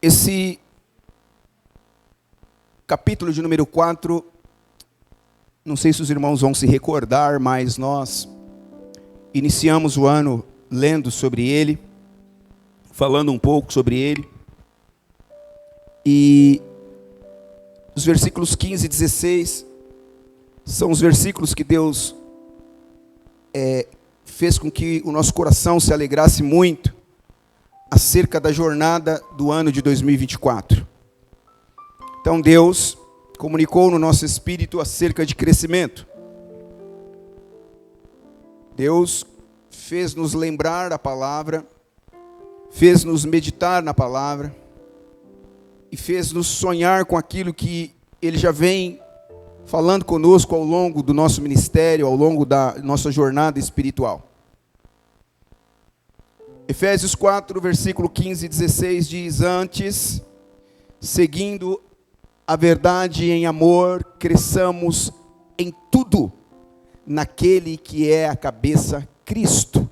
Esse capítulo de número 4, não sei se os irmãos vão se recordar, mas nós iniciamos o ano lendo sobre ele, falando um pouco sobre ele. E os versículos 15 e 16 são os versículos que Deus fez com que o nosso coração se alegrasse muito acerca da jornada do ano de 2024. Então Deus comunicou no nosso espírito acerca de crescimento. Deus fez nos lembrar a palavra, fez nos meditar na palavra e fez nos sonhar com aquilo que Ele já vem falando conosco ao longo do nosso ministério, ao longo da nossa jornada espiritual. Efésios 4, versículo 15 e 16 diz: antes, seguindo a verdade em amor, cresçamos em tudo naquele que é a cabeça, Cristo,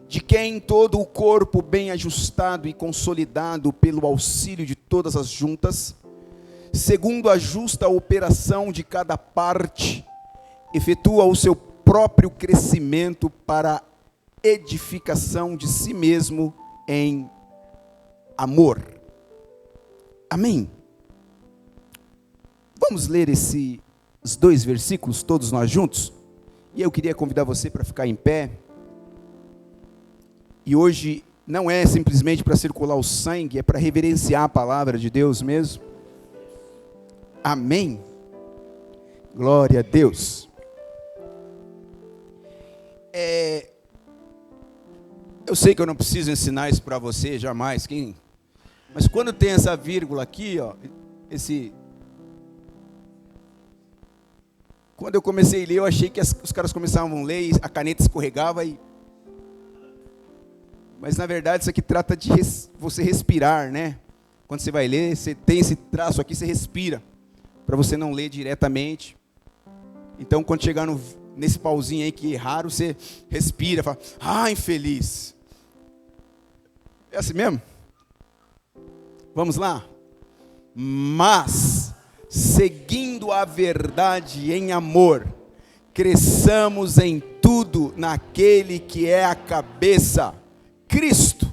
de quem todo o corpo bem ajustado e consolidado pelo auxílio de todas as juntas, segundo a justa operação de cada parte, efetua o seu próprio crescimento para edificação de si mesmo em amor. Amém? Vamos ler esses dois versículos, todos nós juntos? E eu queria convidar você para ficar em pé. E hoje não é simplesmente para circular o sangue, é para reverenciar a palavra de Deus mesmo. Amém? Glória a Deus. Eu sei que eu não preciso ensinar isso para você, jamais. Mas quando tem essa vírgula aqui, ó, quando eu comecei a ler, eu achei que os caras começavam a ler e a caneta escorregava. Mas na verdade isso aqui trata de você respirar, né? Quando você vai ler, você tem esse traço aqui, você respira, para você não ler diretamente. Então quando chegar nesse pauzinho aí que é raro, você respira, fala, infeliz. É assim mesmo? Vamos lá? Mas, seguindo a verdade em amor, cresçamos em tudo naquele que é a cabeça, Cristo,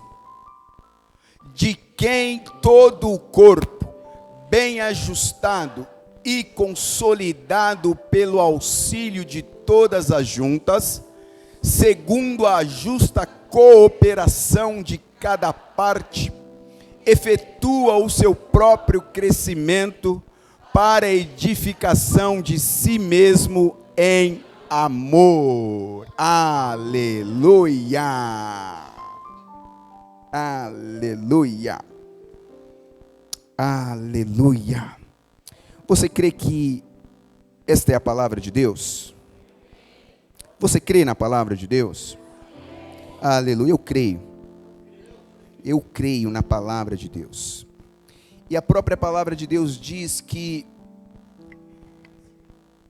de quem todo o corpo, bem ajustado e consolidado pelo auxílio de todas as juntas, segundo a justa cooperação de cada parte, efetua o seu próprio crescimento para a edificação de si mesmo em amor. Aleluia! Aleluia! Aleluia! Você crê que esta é a palavra de Deus? Você crê na palavra de Deus? Aleluia, eu creio. Eu creio na palavra de Deus. E a própria palavra de Deus diz que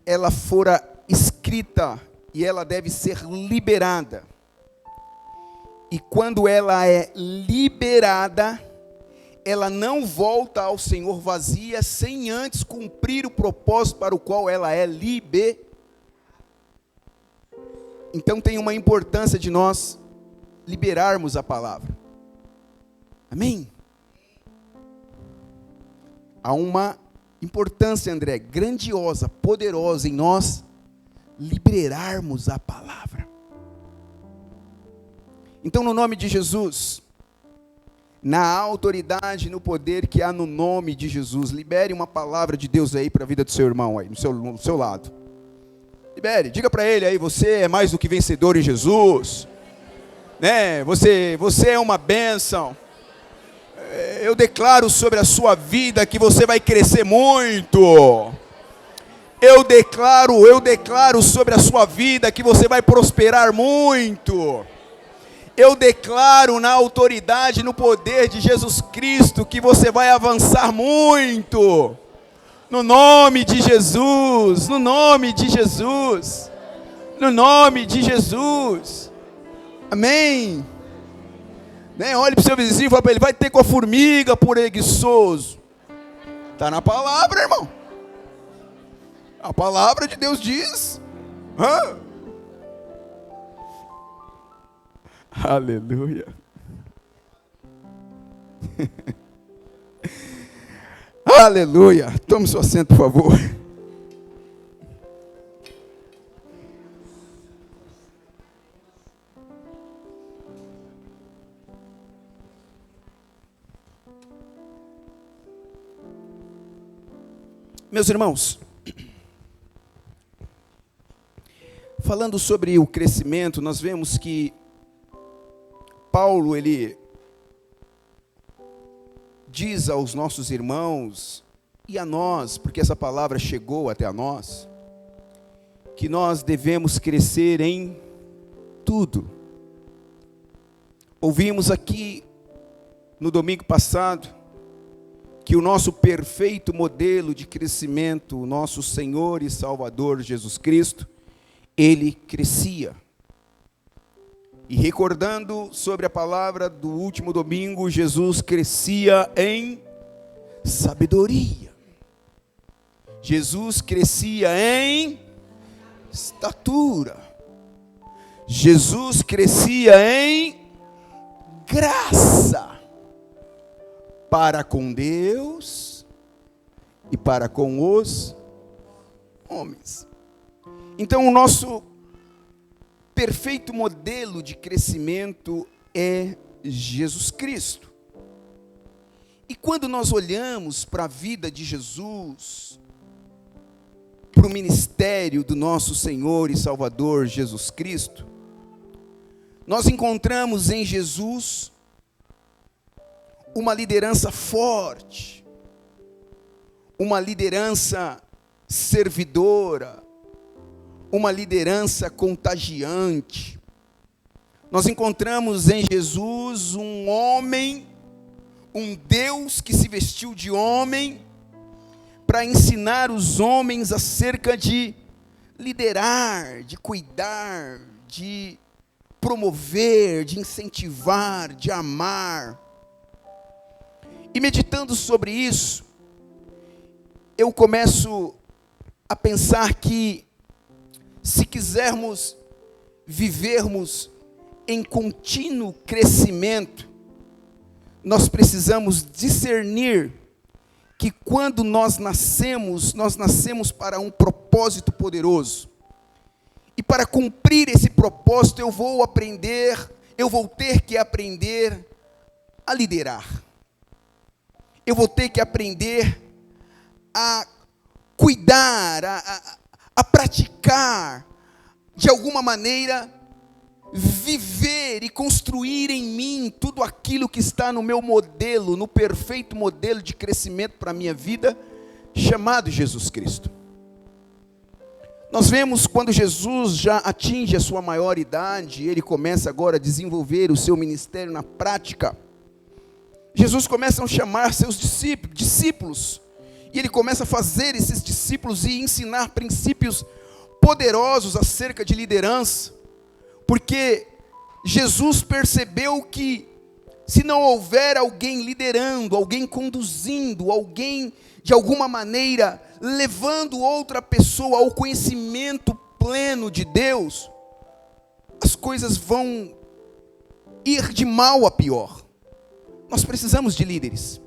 ela fora escrita e ela deve ser liberada. E quando ela é liberada, ela não volta ao Senhor vazia sem antes cumprir o propósito para o qual ela é liberada. Então tem uma importância de nós liberarmos a palavra. Amém? Há uma importância, André, grandiosa, poderosa em nós liberarmos a palavra. Então, no nome de Jesus, na autoridade, no poder que há no nome de Jesus, libere uma palavra de Deus aí para a vida do seu irmão aí, no seu lado. Libere, diga para ele aí, você é mais do que vencedor em Jesus, né? Você é uma bênção. Eu declaro sobre a sua vida que você vai crescer muito. Eu declaro sobre a sua vida que você vai prosperar muito. Eu declaro na autoridade, no poder de Jesus Cristo, que você vai avançar muito. No nome de Jesus, no nome de Jesus, no nome de Jesus. Amém. Né? Olhe para o seu vizinho e fala para ele: vai ter com a formiga, preguiçoso. Está na palavra, irmão. A palavra de Deus diz. Hã? Aleluia. Aleluia. Tome seu assento, por favor. Meus irmãos, falando sobre o crescimento, nós vemos que Paulo, ele diz aos nossos irmãos e a nós, porque essa palavra chegou até a nós, que nós devemos crescer em tudo. Ouvimos aqui no domingo passado que o nosso perfeito modelo de crescimento, o nosso Senhor e Salvador Jesus Cristo, ele crescia. E recordando sobre a palavra do último domingo, Jesus crescia em sabedoria. Jesus crescia em estatura. Jesus crescia em graça. Para com Deus e para com os homens. Então, o nosso perfeito modelo de crescimento é Jesus Cristo. E quando nós olhamos para a vida de Jesus, para o ministério do nosso Senhor e Salvador Jesus Cristo, nós encontramos em Jesus uma liderança forte, uma liderança servidora, uma liderança contagiante. Nós encontramos em Jesus um homem, um Deus que se vestiu de homem, para ensinar os homens acerca de liderar, de cuidar, de promover, de incentivar, de amar. E meditando sobre isso, eu começo a pensar que, se quisermos vivermos em contínuo crescimento, nós precisamos discernir que quando nós nascemos para um propósito poderoso. E para cumprir esse propósito, eu vou ter que aprender a liderar. Eu vou ter que aprender a cuidar, a praticar, de alguma maneira, viver e construir em mim tudo aquilo que está no meu modelo, no perfeito modelo de crescimento para a minha vida, chamado Jesus Cristo. Nós vemos quando Jesus já atinge a sua maior idade, ele começa agora a desenvolver o seu ministério na prática. Jesus começa a chamar seus discípulos, e ele começa a fazer esses discípulos e ensinar princípios poderosos acerca de liderança, porque Jesus percebeu que se não houver alguém liderando, alguém conduzindo, alguém de alguma maneira levando outra pessoa ao conhecimento pleno de Deus, as coisas vão ir de mal a pior. Nós precisamos de líderes.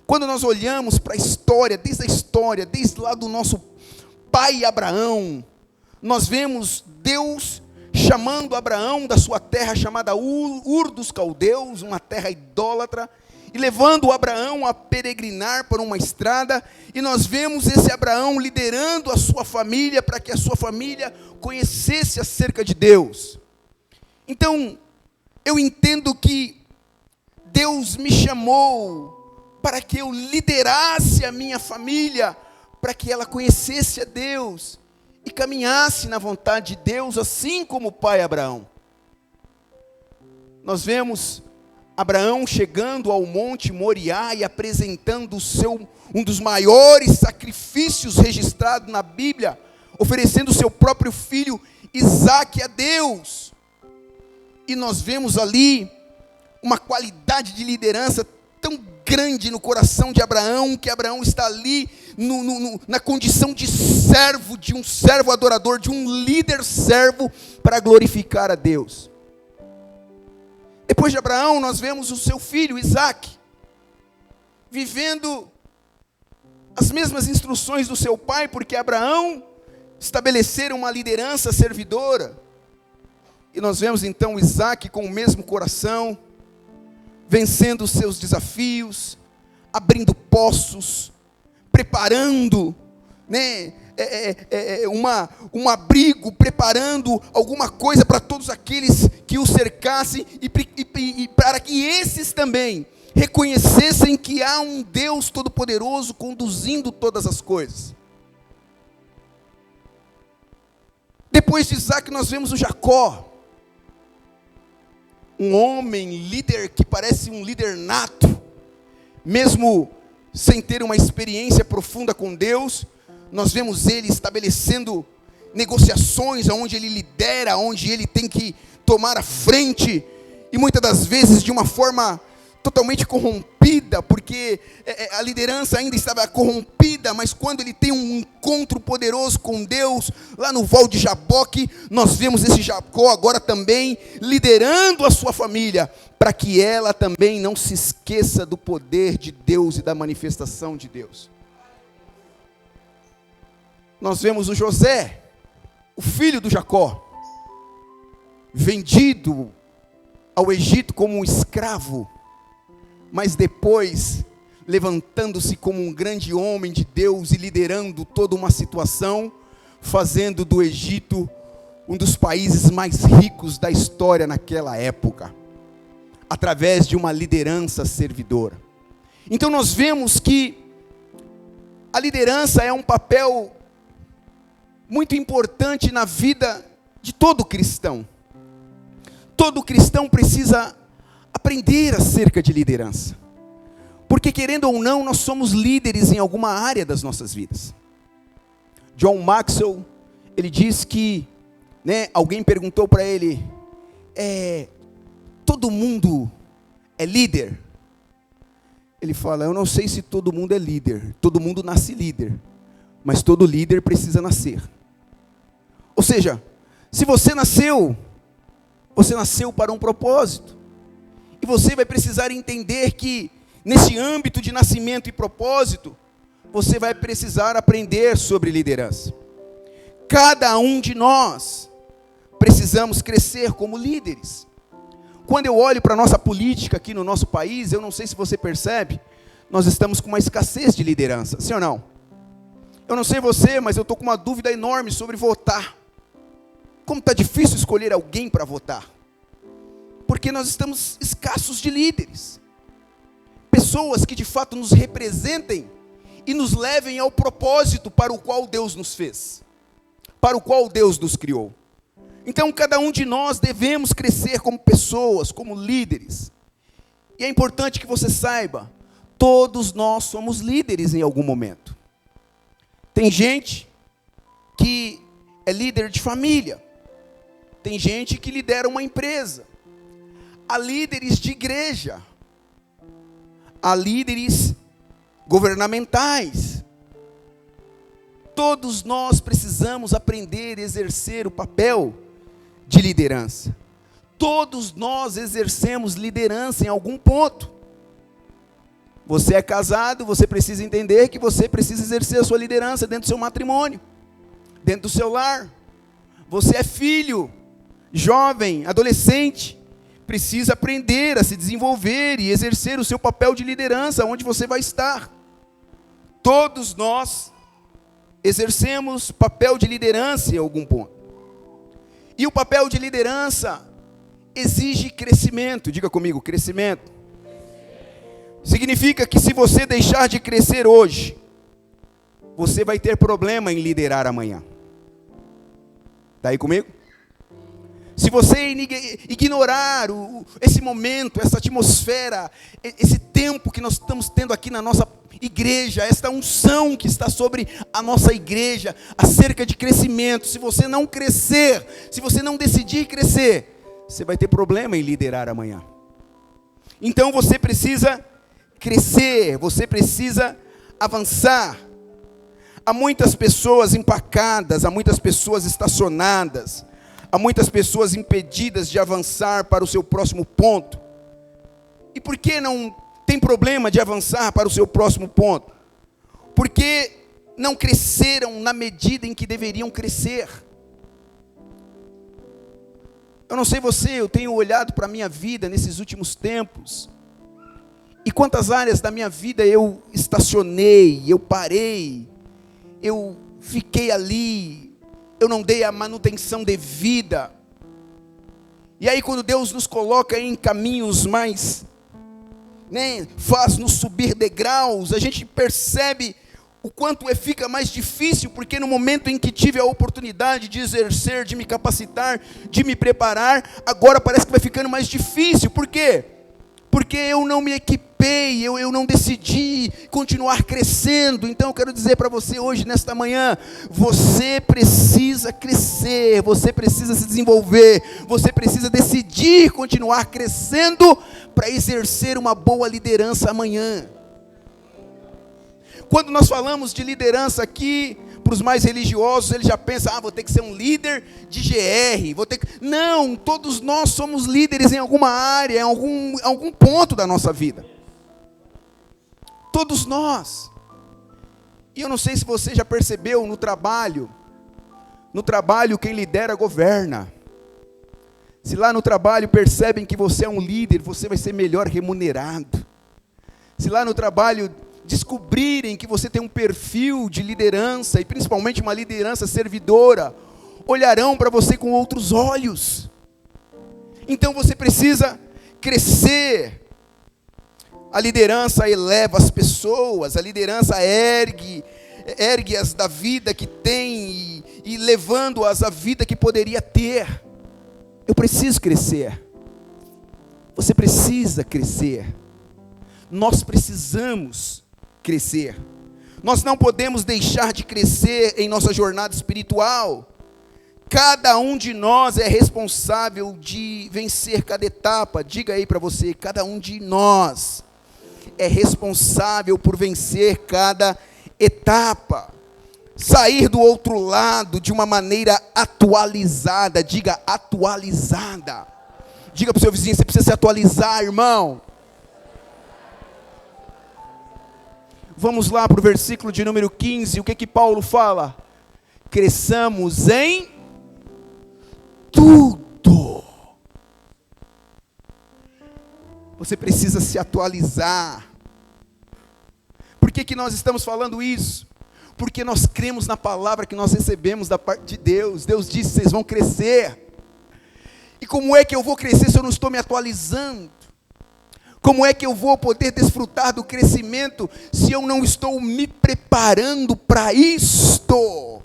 Quando nós olhamos para a história, desde lá do nosso pai Abraão, nós vemos Deus chamando Abraão da sua terra chamada Ur dos Caldeus, uma terra idólatra, e levando Abraão a peregrinar por uma estrada, e nós vemos esse Abraão liderando a sua família, para que a sua família conhecesse acerca de Deus. Então, eu entendo que Deus me chamou para que eu liderasse a minha família, para que ela conhecesse a Deus e caminhasse na vontade de Deus, assim como o pai Abraão. Nós vemos Abraão chegando ao Monte Moriá e apresentando um dos maiores sacrifícios registrados na Bíblia, oferecendo o seu próprio filho Isaque a Deus. E nós vemos ali uma qualidade de liderança tão grande no coração de Abraão, que Abraão está ali na condição de servo, de um servo adorador, de um líder servo, para glorificar a Deus. Depois de Abraão, nós vemos o seu filho Isaque, vivendo as mesmas instruções do seu pai, porque Abraão estabeleceu uma liderança servidora. E nós vemos então Isaque com o mesmo coração, vencendo os seus desafios, abrindo poços, preparando, um abrigo, preparando alguma coisa para todos aqueles que o cercassem, e para que esses também reconhecessem que há um Deus Todo-Poderoso conduzindo todas as coisas. Depois de Isaque nós vemos o Jacó, um homem líder que parece um líder nato, mesmo sem ter uma experiência profunda com Deus. Nós vemos ele estabelecendo negociações, onde ele lidera, onde ele tem que tomar a frente, e muitas das vezes de uma forma totalmente corrompida, porque a liderança ainda estava corrompida, mas quando ele tem um encontro poderoso com Deus, lá no Val de Jaboque, nós vemos esse Jacó agora também liderando a sua família, para que ela também não se esqueça do poder de Deus e da manifestação de Deus. Nós vemos o José, o filho do Jacó, vendido ao Egito como um escravo, mas depois levantando-se como um grande homem de Deus e liderando toda uma situação, fazendo do Egito um dos países mais ricos da história naquela época, através de uma liderança servidora. Então nós vemos que a liderança é um papel muito importante na vida de todo cristão. Todo cristão precisa aprender acerca de liderança, porque querendo ou não, nós somos líderes em alguma área das nossas vidas. John Maxwell, ele diz que, alguém perguntou para ele, todo mundo é líder? Ele fala, eu não sei se todo mundo é líder, todo mundo nasce líder, mas todo líder precisa nascer. Ou seja, se você nasceu para um propósito, e você vai precisar entender que, nesse âmbito de nascimento e propósito, você vai precisar aprender sobre liderança. Cada um de nós precisamos crescer como líderes. Quando eu olho para a nossa política aqui no nosso país, eu não sei se você percebe, nós estamos com uma escassez de liderança, sim ou não? Eu não sei você, mas eu estou com uma dúvida enorme sobre votar. Como está difícil escolher alguém para votar, porque nós estamos escassos de líderes, pessoas que de fato nos representem e nos levem ao propósito para o qual Deus nos fez, para o qual Deus nos criou. Então cada um de nós devemos crescer como pessoas, como líderes, e é importante que você saiba, todos nós somos líderes em algum momento. Tem gente que é líder de família, tem gente que lidera uma empresa, há líderes de igreja, há líderes governamentais. Todos nós precisamos aprender a exercer o papel de liderança. Todos nós exercemos liderança em algum ponto. Você é casado, você precisa entender que você precisa exercer a sua liderança dentro do seu matrimônio, dentro do seu lar. Você é filho, jovem, adolescente, precisa aprender a se desenvolver e exercer o seu papel de liderança onde você vai estar. Todos nós exercemos papel de liderança em algum ponto. E o papel de liderança exige crescimento. Diga comigo, crescimento. Significa que se você deixar de crescer hoje, você vai ter problema em liderar amanhã. Está aí comigo? Se você ignorar esse momento, essa atmosfera, esse tempo que nós estamos tendo aqui na nossa igreja, esta unção que está sobre a nossa igreja, acerca de crescimento, se você não crescer, se você não decidir crescer, você vai ter problema em liderar amanhã. Então você precisa crescer, você precisa avançar. Há muitas pessoas empacadas, há muitas pessoas estacionadas, há muitas pessoas impedidas de avançar para o seu próximo ponto. E por que não tem problema de avançar para o seu próximo ponto? Porque não cresceram na medida em que deveriam crescer. Eu não sei você, eu tenho olhado para a minha vida nesses últimos tempos, e quantas áreas da minha vida eu estacionei, eu parei, eu fiquei ali, eu não dei a manutenção devida. E aí quando Deus nos coloca em caminhos mais, faz-nos subir degraus, a gente percebe o quanto fica mais difícil, porque no momento em que tive a oportunidade de exercer, de me capacitar, de me preparar, agora parece que vai ficando mais difícil. Por quê? Porque eu não me equipei, eu não decidi continuar crescendo. Então eu quero dizer para você hoje, nesta manhã, você precisa crescer, você precisa se desenvolver, você precisa decidir continuar crescendo para exercer uma boa liderança amanhã. Quando nós falamos de liderança aqui, para os mais religiosos, eles já pensam, vou ter que ser um líder de GR, Não, todos nós somos líderes em alguma área, em algum ponto da nossa vida. Todos nós. E eu não sei se você já percebeu no trabalho quem lidera governa. Se lá no trabalho percebem que você é um líder, você vai ser melhor remunerado. Se lá no trabalho descobrirem que você tem um perfil de liderança, e principalmente uma liderança servidora, olharão para você com outros olhos. Então você precisa crescer. A liderança eleva as pessoas, a liderança ergue-as da vida que tem, e levando-as à vida que poderia ter. Eu preciso crescer. Você precisa crescer. Nós precisamos crescer. Nós não podemos deixar de crescer em nossa jornada espiritual. Cada um de nós é responsável de vencer cada etapa. Diga aí para você, cada um de nós é responsável por vencer cada etapa. Sair do outro lado de uma maneira atualizada. Diga atualizada. Diga para o seu vizinho, você precisa se atualizar, irmão. Vamos lá para o versículo de número 15, o que Paulo fala? Cresçamos em tudo. Você precisa se atualizar. Por que nós estamos falando isso? Porque nós cremos na palavra que nós recebemos da parte de Deus. Deus disse, vocês vão crescer. E como é que eu vou crescer se eu não estou me atualizando? Como é que eu vou poder desfrutar do crescimento se eu não estou me preparando para isto?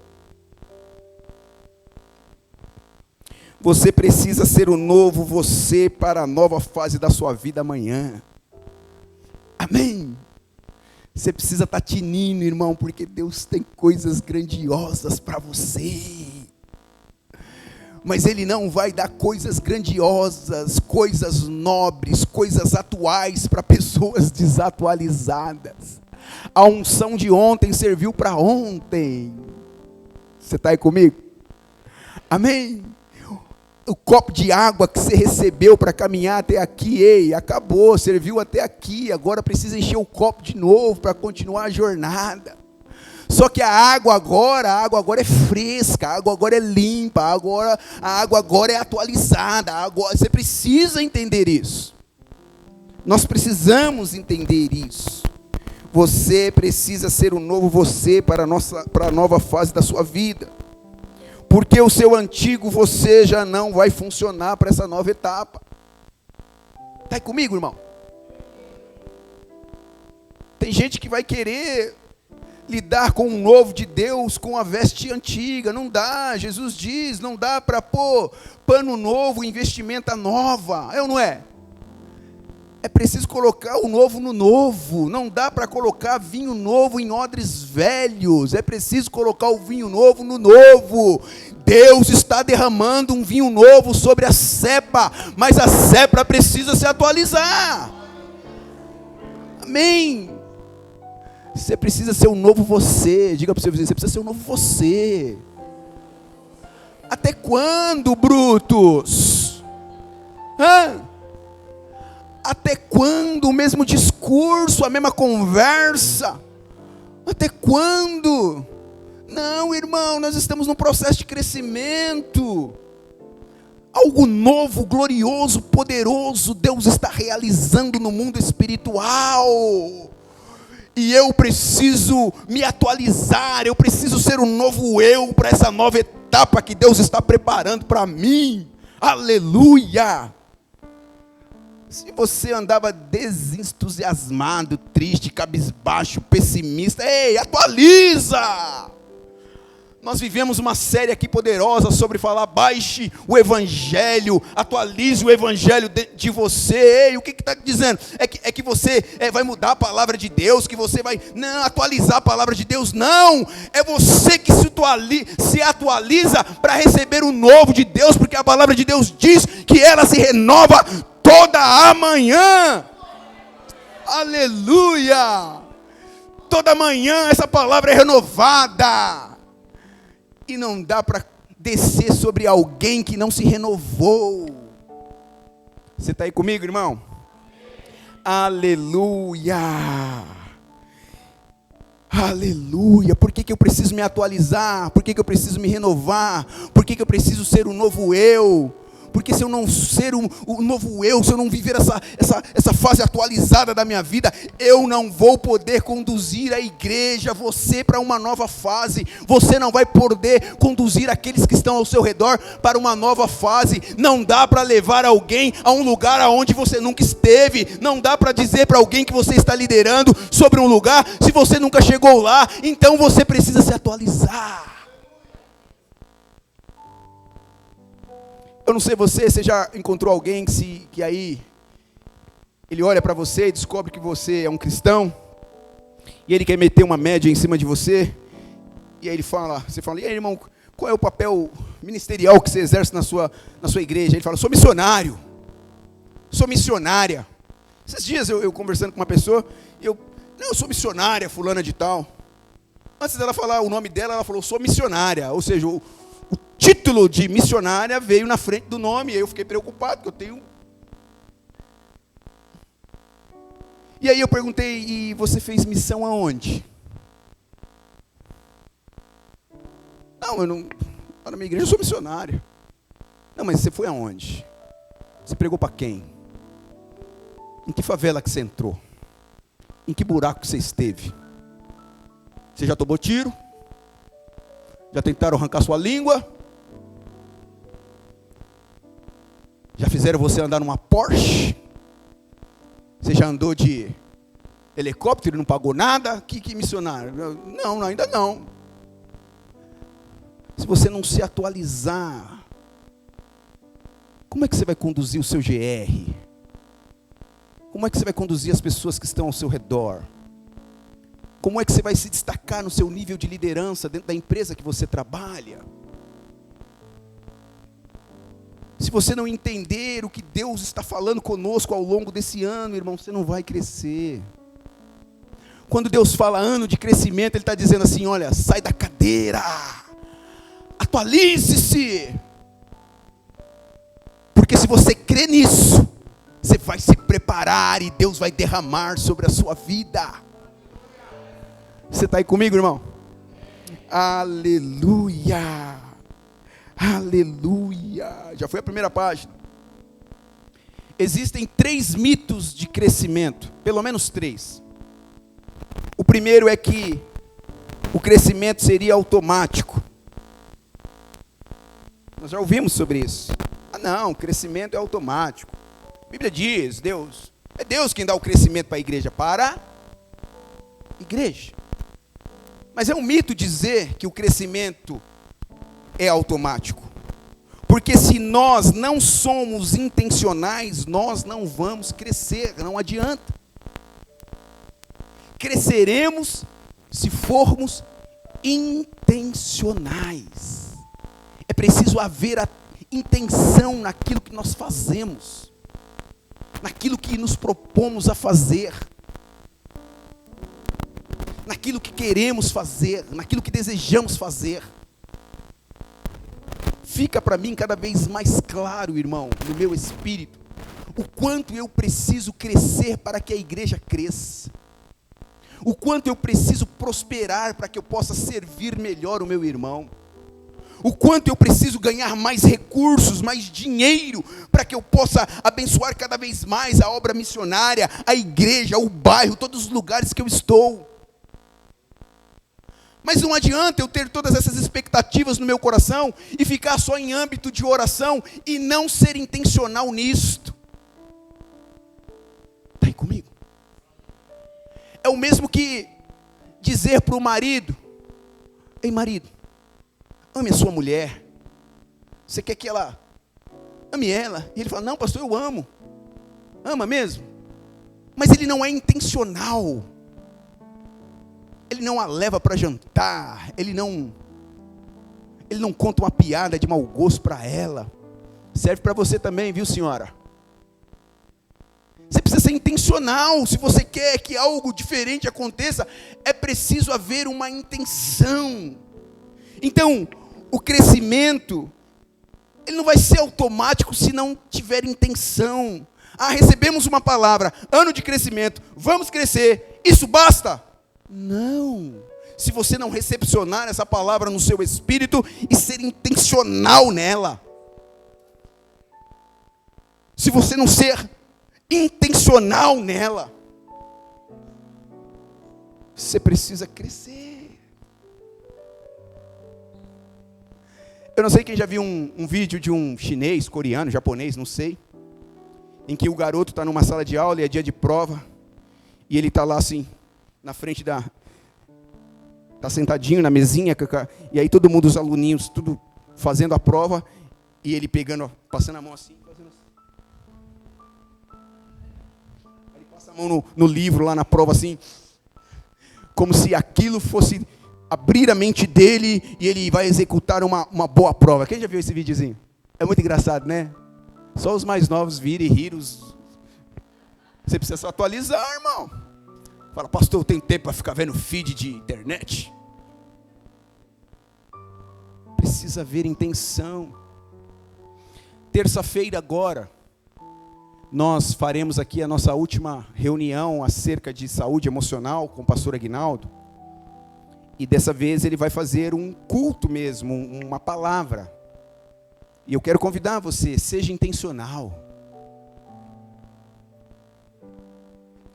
Você precisa ser o novo você para a nova fase da sua vida amanhã. Amém? Você precisa estar tinindo, irmão, porque Deus tem coisas grandiosas para você. Mas Ele não vai dar coisas grandiosas, coisas nobres, coisas atuais para pessoas desatualizadas. A unção de ontem serviu para ontem. Você está aí comigo? Amém? O copo de água que você recebeu para caminhar até aqui, acabou, serviu até aqui, agora precisa encher o copo de novo para continuar a jornada. Só que a água agora é fresca, a água agora é limpa, a água agora é atualizada, você precisa entender isso. Nós precisamos entender isso. Você precisa ser o novo você para a nova fase da sua vida. Porque o seu antigo você já não vai funcionar para essa nova etapa. Está aí comigo, irmão? Tem gente que vai querer lidar com o novo de Deus com a veste antiga. Não dá, Jesus diz, não dá para pôr pano novo em vestimenta nova. É ou não é? É preciso colocar o novo no novo. Não dá para colocar vinho novo em odres velhos. É preciso colocar o vinho novo no novo. Deus está derramando um vinho novo sobre a cepa, mas a cepa precisa se atualizar. Amém. Você precisa ser um novo você. Diga para o seu vizinho, você precisa ser um novo você. Até quando, brutos? Até quando o mesmo discurso, a mesma conversa? Até quando? Não, irmão, nós estamos num processo de crescimento. Algo novo, glorioso, poderoso, Deus está realizando no mundo espiritual. E eu preciso me atualizar, eu preciso ser um novo eu para essa nova etapa que Deus está preparando para mim. Aleluia! Se você andava desentusiasmado, triste, cabisbaixo, pessimista, ei, atualiza! Nós vivemos uma série aqui poderosa sobre falar, baixe o evangelho, atualize o evangelho de você. Ei, o que está dizendo? É que você vai mudar a palavra de Deus, que você vai atualizar a palavra de Deus. Não, é você que se atualiza para receber o novo de Deus, porque a palavra de Deus diz que ela se renova toda a manhã. Aleluia! Toda manhã essa palavra é renovada. E não dá para descer sobre alguém que não se renovou. Você está aí comigo, irmão? Aleluia! Aleluia! Por que eu preciso me atualizar? Por que eu preciso me renovar? Por que eu preciso ser um novo eu? Porque se eu não ser um novo eu, se eu não viver essa fase atualizada da minha vida, eu não vou poder conduzir a igreja, você para uma nova fase. Você não vai poder conduzir aqueles que estão ao seu redor para uma nova fase. Não dá para levar alguém a um lugar aonde você nunca esteve. Não dá para dizer para alguém que você está liderando sobre um lugar se você nunca chegou lá. Então você precisa se atualizar. Eu não sei você já encontrou alguém que aí ele olha para você e descobre que você é um cristão e ele quer meter uma média em cima de você, e aí você fala, e aí, irmão, qual é o papel ministerial que você exerce na sua igreja? Ele fala, sou missionário, sou missionária. Esses dias eu conversando com uma pessoa, eu sou missionária, fulana de tal. Antes dela falar o nome dela, ela falou, sou missionária, ou seja, o título de missionária veio na frente do nome, e eu fiquei preocupado, porque eu tenho... E aí eu perguntei, e você fez missão aonde? Não, na minha igreja eu sou missionário. Não, mas você foi aonde? Você pregou para quem? Em que favela que você entrou? Em que buraco que você esteve? Você já tomou tiro? Já tentaram arrancar sua língua? Já fizeram você andar numa Porsche? Você já andou de helicóptero e não pagou nada? Que missionário? Não, ainda não. Se você não se atualizar, como é que você vai conduzir o seu GR? Como é que você vai conduzir as pessoas que estão ao seu redor? Como é que você vai se destacar no seu nível de liderança dentro da empresa que você trabalha? Se você não entender o que Deus está falando conosco ao longo desse ano, irmão, você não vai crescer. Quando Deus fala ano de crescimento, Ele está dizendo assim, olha, sai da cadeira, atualize-se. Porque se você crê nisso, você vai se preparar e Deus vai derramar sobre a sua vida. Você está aí comigo, irmão? Aleluia! Aleluia! Já foi a primeira página. Existem 3 mitos de crescimento, pelo menos 3. O primeiro é que o crescimento seria automático. Nós já ouvimos sobre isso. Não, o crescimento é automático. A Bíblia diz, é Deus quem dá o crescimento para a igreja, igreja. Mas é um mito dizer que o crescimento é automático. Porque se nós não somos intencionais, nós não vamos crescer, não adianta. Cresceremos se formos intencionais. É preciso haver a intenção naquilo que nós fazemos, naquilo que nos propomos a fazer. naquilo que queremos fazer, naquilo que desejamos fazer. Fica para mim cada vez mais claro, irmão, no meu espírito, o quanto eu preciso crescer para que a igreja cresça. O quanto eu preciso prosperar para que eu possa servir melhor o meu irmão. O quanto eu preciso ganhar mais recursos, mais dinheiro, para que eu possa abençoar cada vez mais a obra missionária, a igreja, o bairro, todos os lugares que eu estou. Mas não adianta eu ter todas essas expectativas no meu coração e ficar só em âmbito de oração e não ser intencional nisto. Está aí comigo? É o mesmo que dizer para o marido: ei marido, ame a sua mulher. Você quer que ela ame ela? E ele fala: não, pastor, eu amo. Ama mesmo? Mas ele não é intencional. Ele não a leva para jantar. Ele não conta uma piada de mau gosto para ela. Serve para você também, viu, senhora? Você precisa ser intencional. Se você quer que algo diferente aconteça, é preciso haver uma intenção. Então, o crescimento, ele não vai ser automático se não tiver intenção. Ah, recebemos uma palavra, ano de crescimento, vamos crescer, isso basta? Não. Se você não recepcionar essa palavra no seu espírito e ser intencional nela. Se você não ser intencional nela, você precisa crescer. Eu não sei quem já viu um vídeo de um chinês, coreano, japonês, não sei, em que o garoto está numa sala de aula e é dia de prova, e ele está lá assim, na frente está sentadinho na mesinha, e aí todo mundo, os aluninhos, tudo fazendo a prova, e ele pegando, passando a mão assim, fazendo assim. Ele passa a mão no livro lá na prova assim, como se aquilo fosse abrir a mente dele e ele vai executar uma boa prova. Quem já viu esse videozinho? É muito engraçado, né? Só os mais novos viram e riram. Você precisa se atualizar, irmão. Fala: pastor, eu tenho tempo para ficar vendo feed de internet? Precisa haver intenção. Terça-feira agora, nós faremos aqui a nossa última reunião acerca de saúde emocional com o pastor Aguinaldo. E dessa vez ele vai fazer um culto mesmo, uma palavra. E eu quero convidar você, seja intencional.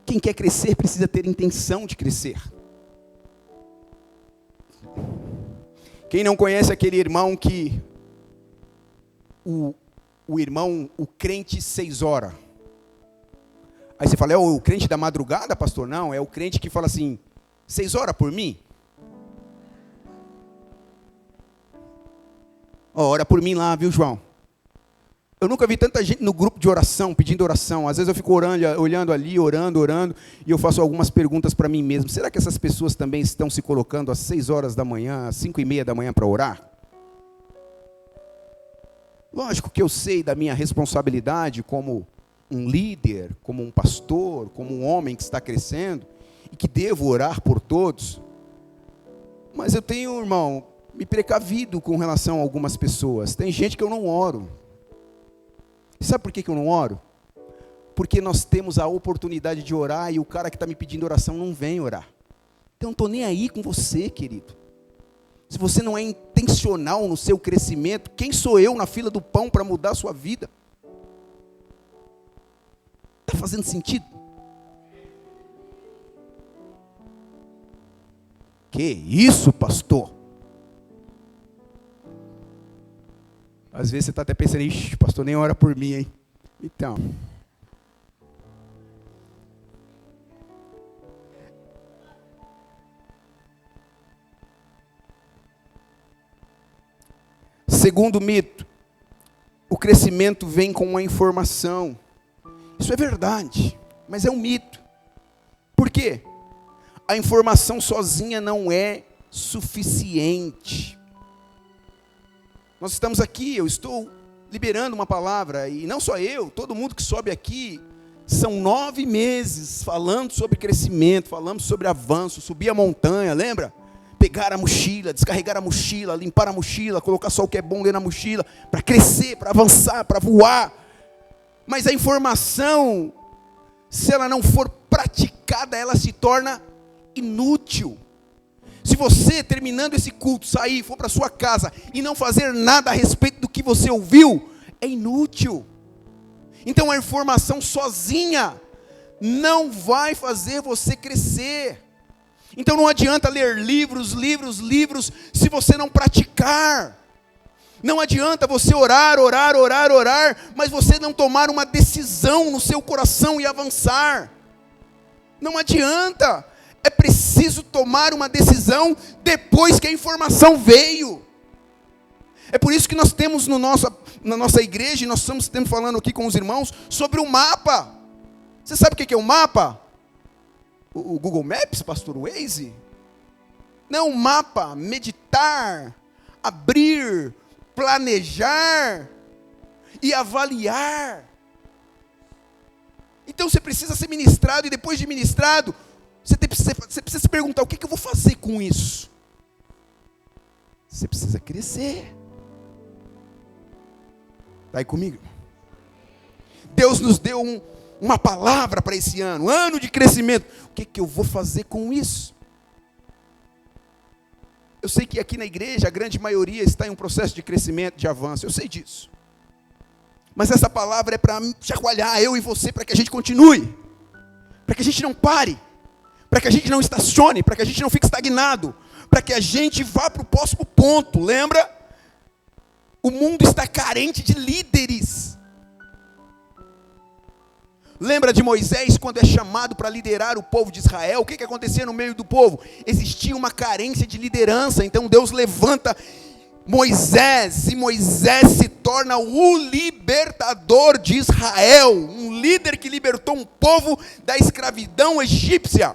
Quem quer crescer precisa ter intenção de crescer. Quem não conhece aquele irmão que o crente 6 horas. Aí você fala: é o crente da madrugada, pastor? Não, é o crente que fala assim: 6 horas por mim? Ora por mim lá, viu, João? Eu nunca vi tanta gente no grupo de oração, pedindo oração. Às vezes eu fico olhando ali, orando, e eu faço algumas perguntas para mim mesmo. Será que essas pessoas também estão se colocando às 6 horas da manhã, às 5:30 da manhã para orar? Lógico que eu sei da minha responsabilidade como um líder, como um pastor, como um homem que está crescendo, e que devo orar por todos. Mas eu tenho, irmão, me precavido com relação a algumas pessoas. Tem gente que eu não oro. Sabe por que eu não oro? Porque nós temos a oportunidade de orar e o cara que está me pedindo oração não vem orar. Então não estou nem aí com você, querido. Se você não é intencional no seu crescimento, quem sou eu na fila do pão para mudar a sua vida? Está fazendo sentido? Que isso, pastor? Às vezes você está até pensando: ixi, pastor, nem ora por mim, hein? Então. Segundo mito, o crescimento vem com a informação. Isso é verdade, mas é um mito. Por quê? A informação sozinha não é suficiente. Nós estamos aqui, eu estou liberando uma palavra, e não só eu, todo mundo que sobe aqui São 9 meses falando sobre crescimento, falando sobre avanço, subir a montanha, lembra? Pegar a mochila, descarregar a mochila, limpar a mochila, colocar só o que é bom dentro da mochila, para crescer, para avançar, para voar. Mas a informação, se ela não for praticada, ela se torna inútil. Se você, terminando esse culto, sair, for para sua casa e não fazer nada a respeito do que você ouviu, é inútil. Então a informação sozinha não vai fazer você crescer. Então não adianta ler livros, se você não praticar. Não adianta você orar, mas você não tomar uma decisão no seu coração e avançar. Não adianta. É preciso tomar uma decisão depois que a informação veio. É por isso que nós temos na nossa igreja, e nós estamos falando aqui com os irmãos, sobre o mapa. Você sabe o que é o mapa? O Google Maps, pastor Waze? Não, mapa, meditar, abrir, planejar e avaliar. Então você precisa ser ministrado, e depois de ministrado, você precisa se perguntar: o que eu vou fazer com isso? Você precisa crescer. Está aí comigo? Deus nos deu uma palavra para esse ano de crescimento. O que eu vou fazer com isso? Eu sei que aqui na igreja a grande maioria está em um processo de crescimento, de avanço, eu sei disso. Mas essa palavra é para chacoalhar eu e você, para que a gente continue, para que a gente não pare, para que a gente não estacione, para que a gente não fique estagnado, para que a gente vá para o próximo ponto. Lembra? O mundo está carente de líderes. Lembra de Moisés, quando é chamado para liderar o povo de Israel? O que acontecia no meio do povo? Existia uma carência de liderança. Então Deus levanta Moisés, e Moisés se torna o libertador de Israel, um líder que libertou um povo da escravidão egípcia.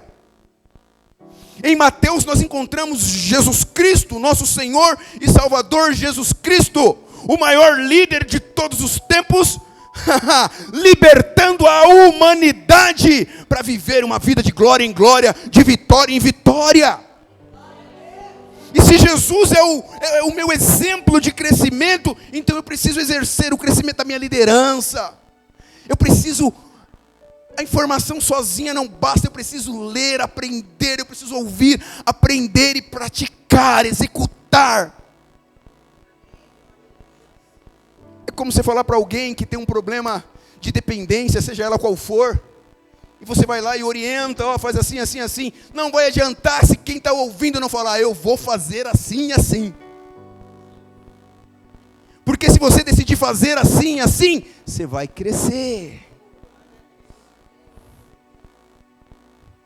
Em Mateus nós encontramos Jesus Cristo, nosso Senhor e Salvador Jesus Cristo, o maior líder de todos os tempos, libertando a humanidade para viver uma vida de glória em glória, de vitória em vitória. E se Jesus é o meu exemplo de crescimento, então eu preciso exercer o crescimento da minha liderança. A informação sozinha não basta, eu preciso ler, aprender, eu preciso ouvir, aprender e praticar, executar. É como você falar para alguém que tem um problema de dependência, seja ela qual for, e você vai lá e orienta, faz assim, assim, assim. Não vai adiantar se quem está ouvindo não falar: eu vou fazer assim, assim. Porque se você decidir fazer assim, assim, você vai crescer.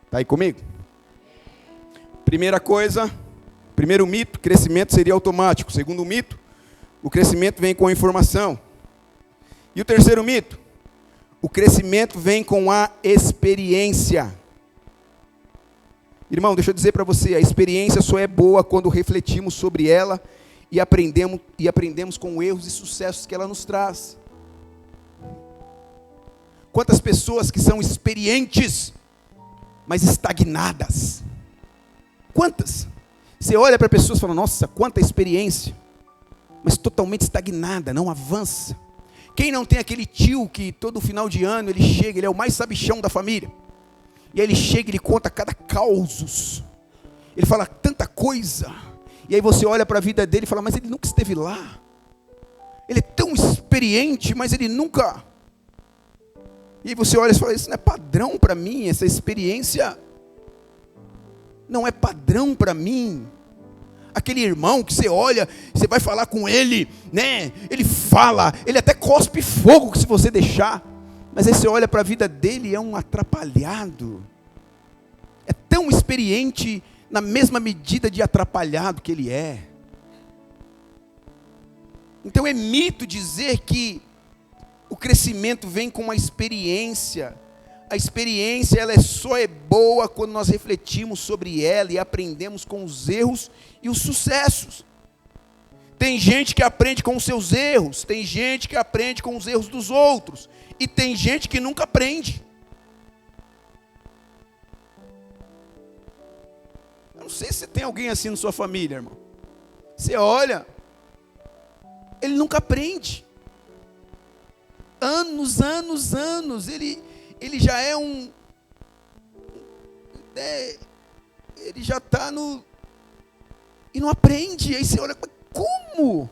Está aí comigo? Primeiro mito: crescimento seria automático. Segundo mito: o crescimento vem com a informação. E o terceiro mito: o crescimento vem com a experiência. Irmão, deixa eu dizer para você, a experiência só é boa quando refletimos sobre ela e aprendemos com erros e sucessos que ela nos traz. Quantas pessoas que são experientes, mas estagnadas? Quantas? Você olha para pessoas e fala: nossa, quanta experiência, mas totalmente estagnada, não avança. Quem não tem aquele tio que todo final de ano ele chega, ele é o mais sabichão da família, e aí ele chega e ele conta cada causos, ele fala tanta coisa, e aí você olha para a vida dele e fala: mas ele nunca esteve lá, ele é tão experiente, mas ele nunca... E aí você olha e fala: isso não é padrão para mim, essa experiência não é padrão para mim. Aquele irmão que você olha, você vai falar com ele, né? Ele fala, ele até cospe fogo se você deixar, mas aí você olha para a vida dele, é um atrapalhado. É tão experiente na mesma medida de atrapalhado que ele é. Então é mito dizer que o crescimento vem com uma experiência. A experiência ela só é boa quando nós refletimos sobre ela e aprendemos com os erros e os sucessos. Tem gente que aprende com os seus erros, tem gente que aprende com os erros dos outros, e tem gente que nunca aprende. não sei se tem alguém assim na sua família, irmão. Você olha, ele nunca aprende. Anos, ele já é ele já está no... E não aprende. Aí você olha, como?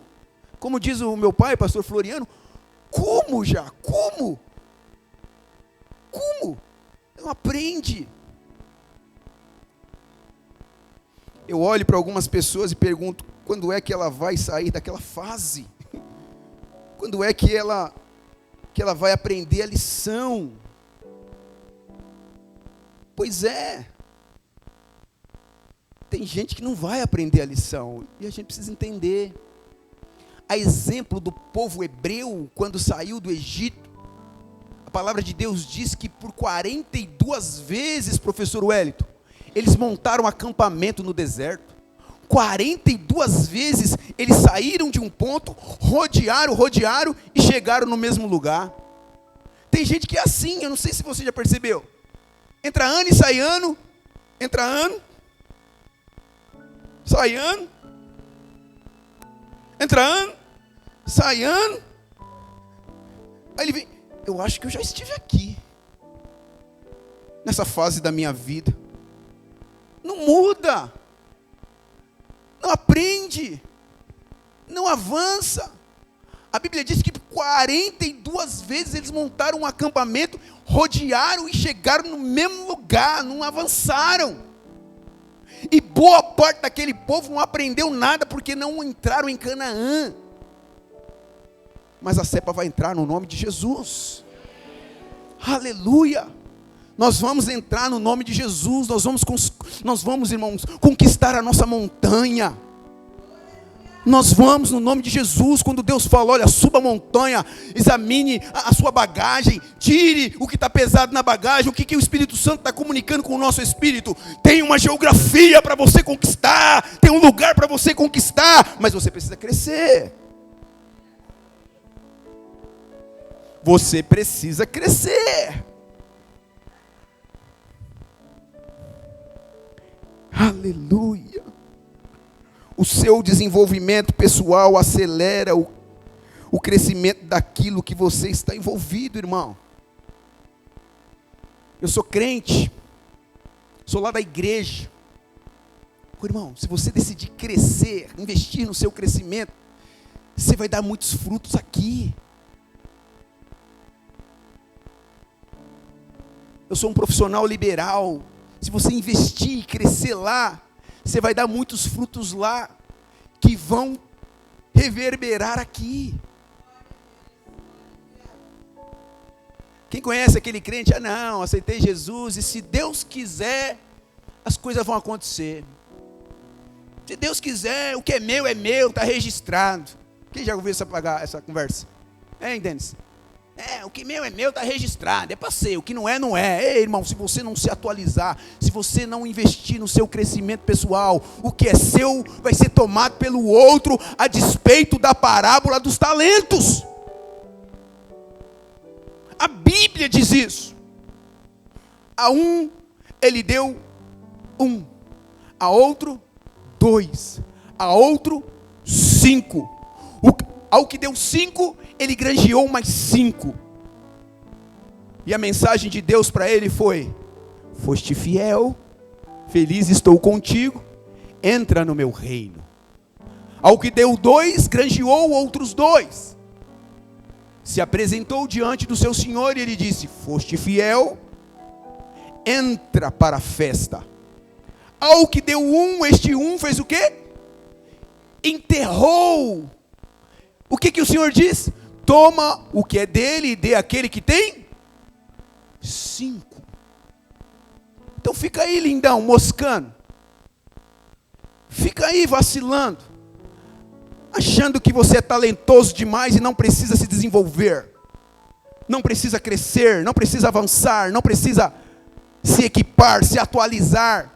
Como diz o meu pai, pastor Floriano, como já? Como? Não aprende. Eu olho para algumas pessoas e pergunto, quando é que ela vai sair daquela fase? Quando é que ela vai aprender a lição? Pois é. Tem gente que não vai aprender a lição, e a gente precisa entender. A exemplo do povo hebreu, quando saiu do Egito, a palavra de Deus diz que por 42 vezes, professor Wellington, eles montaram acampamento no deserto. 42 vezes eles saíram de um ponto, rodearam e chegaram no mesmo lugar. Tem gente que é assim, eu não sei se você já percebeu. Entra ano e sai ano, entra ano, sai ano, entra ano, sai ano. Aí ele vem, eu acho que eu já estive aqui, nessa fase da minha vida. Não muda, não aprende, não avança. A Bíblia diz que 42 vezes eles montaram um acampamento, rodearam e chegaram no mesmo lugar, não avançaram. E boa parte daquele povo não aprendeu nada, porque não entraram em Canaã. Mas a cepa vai entrar no nome de Jesus. Aleluia! Nós vamos entrar no nome de Jesus, nós vamos, irmãos, conquistar a nossa montanha. Nós vamos no nome de Jesus. Quando Deus fala, olha, suba a montanha, examine a sua bagagem, tire o que está pesado na bagagem, o que o Espírito Santo está comunicando com o nosso espírito. Tem uma geografia para você conquistar, tem um lugar para você conquistar, mas você precisa crescer. Você precisa crescer. Aleluia. O seu desenvolvimento pessoal acelera o crescimento daquilo que você está envolvido, irmão. Eu sou crente, sou lá da igreja. Irmão, se você decidir crescer, investir no seu crescimento, você vai dar muitos frutos aqui. Eu sou um profissional liberal. Se você investir e crescer lá, você vai dar muitos frutos lá, que vão reverberar aqui. Quem conhece aquele crente, não, aceitei Jesus, e se Deus quiser, as coisas vão acontecer. Se Deus quiser, o que é meu, está registrado. Quem já ouviu essa conversa? Hein, Denis? O que é meu, está registrado, é para ser, o que não é, não é. Ei, irmão, se você não se atualizar, se você não investir no seu crescimento pessoal, o que é seu vai ser tomado pelo outro, a despeito da parábola dos talentos. A Bíblia diz isso. A um, ele deu 1, a outro 2, a outro 5. Ao que deu 5, ele granjeou mais 5. E a mensagem de Deus para ele foi: foste fiel, feliz estou contigo, entra no meu reino. Ao que deu 2, granjeou outros 2. Se apresentou diante do seu senhor e ele disse: foste fiel, entra para a festa. Ao que deu 1, este 1 fez o quê? Enterrou. O que o Senhor diz? Toma o que é dele e dê àquele que tem 5. Então fica aí, lindão, moscando. Fica aí vacilando, achando que você é talentoso demais e não precisa se desenvolver, não precisa crescer, não precisa avançar, não precisa se equipar, se atualizar.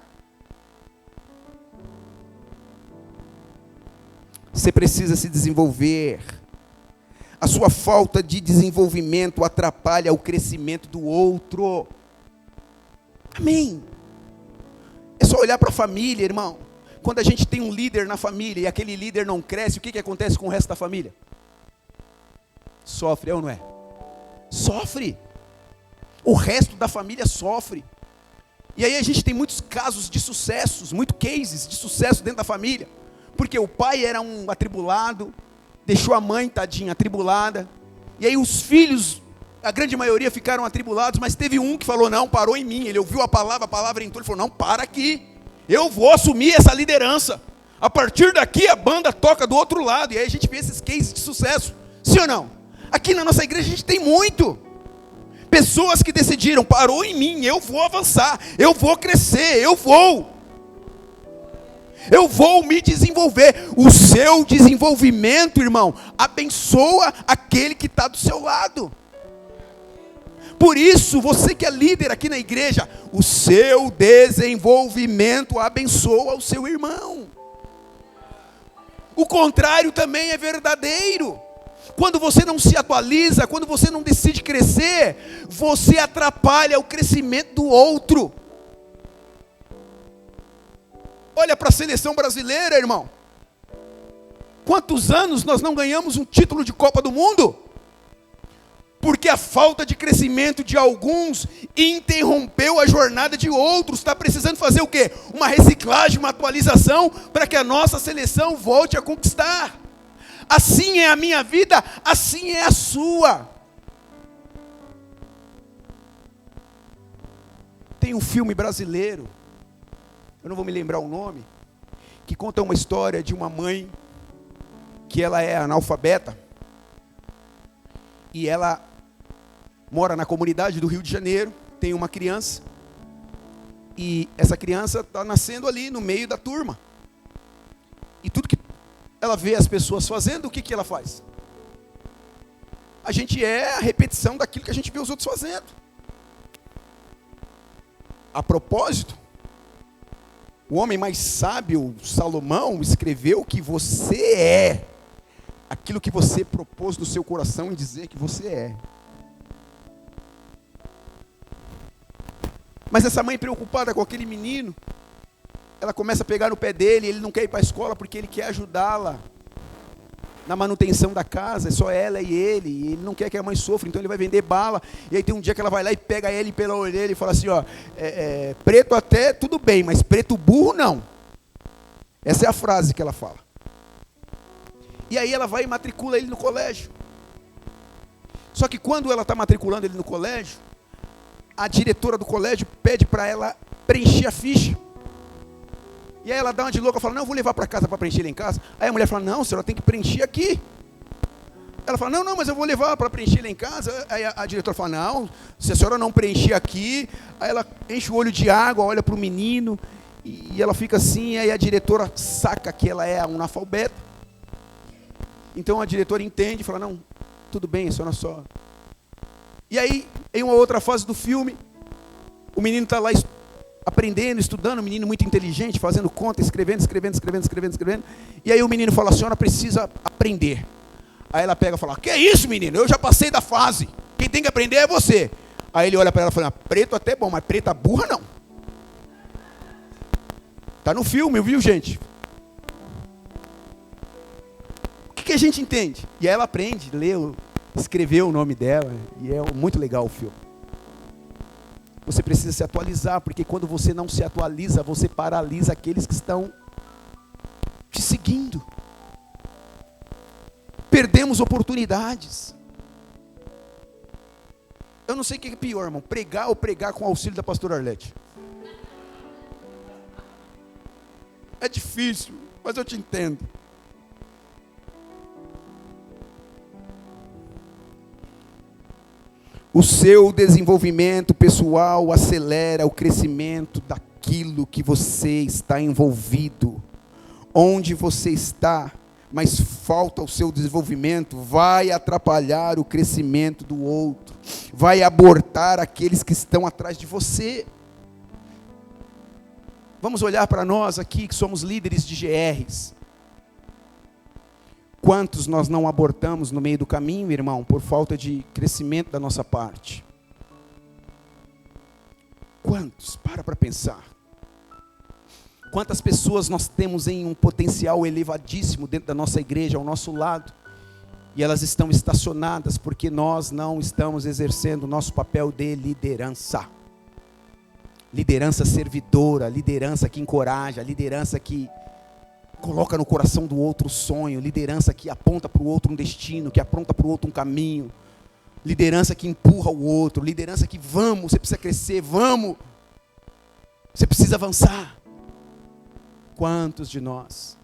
Você precisa se desenvolver. A sua falta de desenvolvimento atrapalha o crescimento do outro. Amém. É só olhar para a família, irmão. Quando a gente tem um líder na família e aquele líder não cresce, o que acontece com o resto da família? Sofre, é ou não é? Sofre. O resto da família sofre. E aí a gente tem muitos casos de sucessos, muitos cases de sucesso dentro da família. Porque o pai era um atribulado, deixou a mãe, tadinha, atribulada. E aí os filhos, a grande maioria ficaram atribulados, mas teve um que falou, não, parou em mim. Ele ouviu a palavra entrou, ele falou, não, para aqui. Eu vou assumir essa liderança. A partir daqui a banda toca do outro lado. E aí a gente vê esses cases de sucesso. Sim ou não? Aqui na nossa igreja a gente tem muito. Pessoas que decidiram, parou em mim, eu vou avançar, eu vou crescer, eu vou me desenvolver. O seu desenvolvimento, irmão, abençoa aquele que está do seu lado. Por isso, você que é líder aqui na igreja, o seu desenvolvimento abençoa o seu irmão. O contrário também é verdadeiro. Quando você não se atualiza, quando você não decide crescer, você atrapalha o crescimento do outro. Olha para a seleção brasileira, irmão. Quantos anos nós não ganhamos um título de Copa do Mundo? Porque a falta de crescimento de alguns interrompeu a jornada de outros. Está precisando fazer o quê? Uma reciclagem, uma atualização, para que a nossa seleção volte a conquistar. Assim é a minha vida, assim é a sua. Tem um filme brasileiro, eu não vou me lembrar o nome, que conta uma história de uma mãe que ela é analfabeta e ela mora na comunidade do Rio de Janeiro, tem uma criança e essa criança está nascendo ali no meio da turma. E tudo que ela vê as pessoas fazendo, o que ela faz? A gente é a repetição daquilo que a gente vê os outros fazendo. A propósito, o homem mais sábio, Salomão, escreveu que você é aquilo que você propôs no seu coração em dizer que você é. Mas essa mãe preocupada com aquele menino, ela começa a pegar no pé dele, ele não quer ir para a escola porque ele quer ajudá-la na manutenção da casa, é só ela e ele não quer que a mãe sofra, então ele vai vender bala, e aí tem um dia que ela vai lá e pega ele pela orelha e fala assim, ó, preto até tudo bem, mas preto burro não. Essa é a frase que ela fala. E aí ela vai e matricula ele no colégio. Só que quando ela está matriculando ele no colégio, a diretora do colégio pede para ela preencher a ficha. E aí ela dá uma de louca e fala, não, eu vou levar para casa para preencher ele em casa. Aí a mulher fala, não, a senhora tem que preencher aqui. Ela fala, não, mas eu vou levar para preencher ele em casa. Aí a diretora fala, não, se a senhora não preencher aqui. Aí ela enche o olho de água, olha para o menino, e ela fica assim, aí a diretora saca que ela é analfabeta. Então a diretora entende e fala, não, tudo bem, a senhora só. E aí, em uma outra fase do filme, o menino está lá aprendendo, estudando, um menino muito inteligente, fazendo conta, escrevendo. E aí o menino fala, a senhora precisa aprender. Aí ela pega e fala, que é isso, menino? Eu já passei da fase. Quem tem que aprender é você. Aí ele olha para ela e fala, preto até bom, mas preta burra não. Está no filme, viu, gente? O que a gente entende? E aí ela aprende, leu, escreveu o nome dela, e é muito legal o filme. Você precisa se atualizar, porque quando você não se atualiza, você paralisa aqueles que estão te seguindo. Perdemos oportunidades. Eu não sei o que é pior, irmão, pregar ou pregar com o auxílio da pastora Arlete. É difícil, mas eu te entendo. O seu desenvolvimento pessoal acelera o crescimento daquilo que você está envolvido. Onde você está, mas falta o seu desenvolvimento, vai atrapalhar o crescimento do outro, vai abortar aqueles que estão atrás de você. Vamos olhar para nós aqui que somos líderes de GRs. Quantos nós não abortamos no meio do caminho, irmão, por falta de crescimento da nossa parte? Quantos? Para pensar. Quantas pessoas nós temos em um potencial elevadíssimo dentro da nossa igreja, ao nosso lado, e elas estão estacionadas porque nós não estamos exercendo o nosso papel de liderança. Liderança servidora, liderança que encoraja, liderança que coloca no coração do outro o sonho, liderança que aponta para o outro um destino, que aponta para o outro um caminho, liderança que empurra o outro, liderança que vamos, você precisa crescer, vamos, você precisa avançar. Quantos de nós?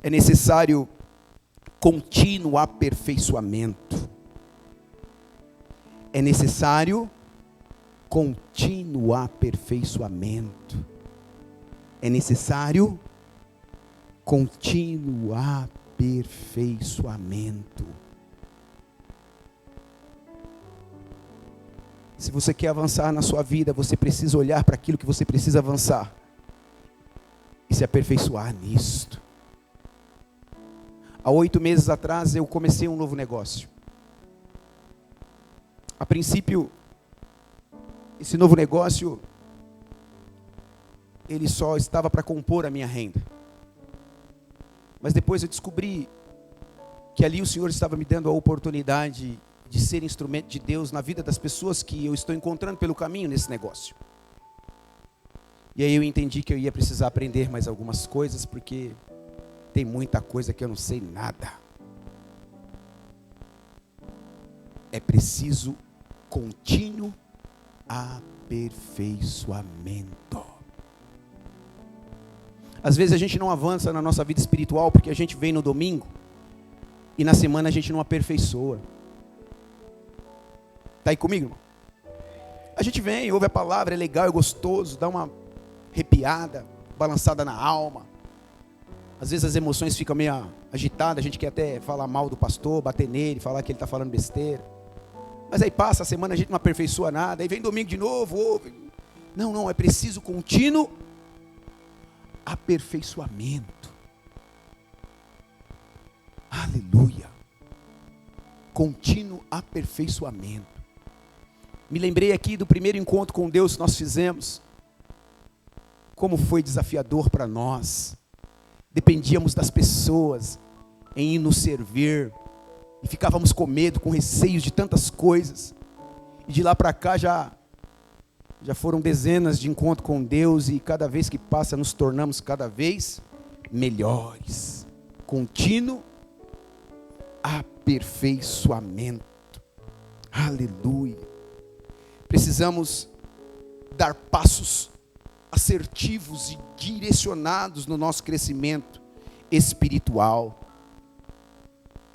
É necessário contínuo aperfeiçoamento. É necessário contínuo aperfeiçoamento. É necessário contínuo aperfeiçoamento. Se você quer avançar na sua vida, você precisa olhar para aquilo que você precisa avançar e se aperfeiçoar nisto. Há 8 meses atrás eu comecei um novo negócio. A princípio, esse novo negócio, ele só estava para compor a minha renda. Mas depois eu descobri que ali o Senhor estava me dando a oportunidade de ser instrumento de Deus na vida das pessoas que eu estou encontrando pelo caminho nesse negócio. E aí eu entendi que eu ia precisar aprender mais algumas coisas, porque tem muita coisa que eu não sei nada. É preciso contínuo aperfeiçoamento. Às vezes a gente não avança na nossa vida espiritual porque a gente vem no domingo e na semana a gente não aperfeiçoa. Está aí comigo, irmão? A gente vem, ouve a palavra, é legal, é gostoso, dá uma arrepiada, balançada na alma. Às vezes as emoções ficam meio agitadas, a gente quer até falar mal do pastor, bater nele, falar que ele está falando besteira. Mas aí passa a semana, a gente não aperfeiçoa nada, aí vem domingo de novo, ouve. Não, é preciso contínuo aperfeiçoamento. Aleluia. Contínuo aperfeiçoamento. Me lembrei aqui do primeiro encontro com Deus que nós fizemos. Como foi desafiador para nós. Dependíamos das pessoas em ir nos servir. E ficávamos com medo, com receios de tantas coisas. E de lá para cá já foram dezenas de encontros com Deus. E cada vez que passa nos tornamos cada vez melhores. Contínuo aperfeiçoamento. Aleluia. Precisamos dar passos assertivos e direcionados no nosso crescimento espiritual.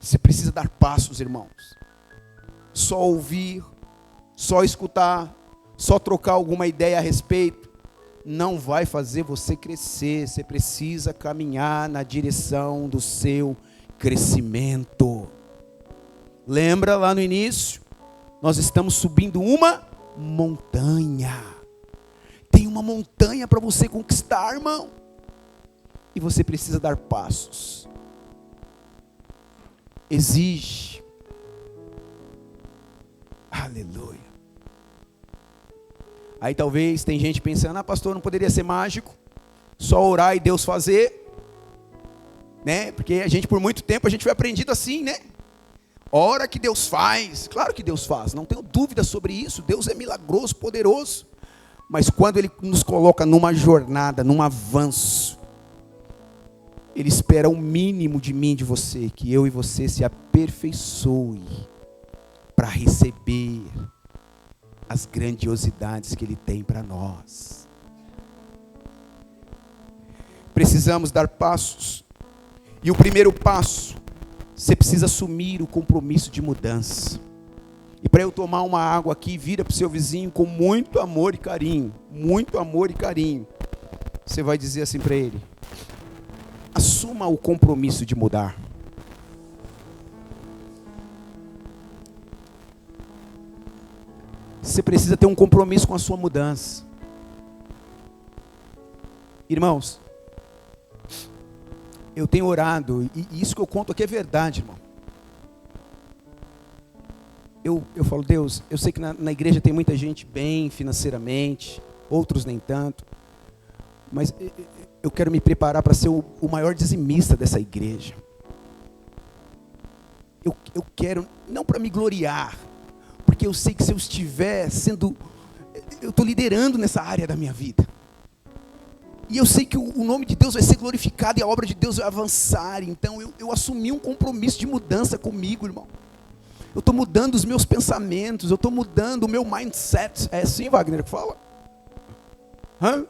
Você precisa dar passos, irmãos. Só ouvir, só escutar, só trocar alguma ideia a respeito, não vai fazer você crescer. Você precisa caminhar na direção do seu crescimento. Lembra lá no início? Nós estamos subindo uma montanha. Tem uma montanha para você conquistar, irmão. E você precisa dar passos. Exige. Aleluia. Aí talvez tem gente pensando, pastor, não poderia ser mágico? Só orar e Deus fazer? Né? Porque a gente por muito tempo a gente foi aprendido assim, né? Ora que Deus faz. Claro que Deus faz, não tenho dúvida sobre isso. Deus é milagroso, poderoso. Mas quando Ele nos coloca numa jornada, num avanço, Ele espera o mínimo de mim, de você, que eu e você se aperfeiçoe para receber as grandiosidades que Ele tem para nós. Precisamos dar passos. E o primeiro passo, você precisa assumir o compromisso de mudança. E para eu tomar uma água aqui, vira para o seu vizinho com muito amor e carinho. Muito amor e carinho. Você vai dizer assim para ele: assuma o compromisso de mudar. Você precisa ter um compromisso com a sua mudança. Irmãos, eu tenho orado, e isso que eu conto aqui é verdade, irmão. Eu falo, Deus, eu sei que na igreja tem muita gente bem financeiramente, outros nem tanto. Mas eu quero me preparar para ser o maior dizimista dessa igreja. Eu quero, não para me gloriar, porque eu sei que se eu estiver eu estou liderando nessa área da minha vida. E eu sei que o nome de Deus vai ser glorificado e a obra de Deus vai avançar. Então eu assumi um compromisso de mudança comigo, irmão. Eu estou mudando os meus pensamentos, eu estou mudando o meu mindset. É assim, Wagner, que fala? Hã?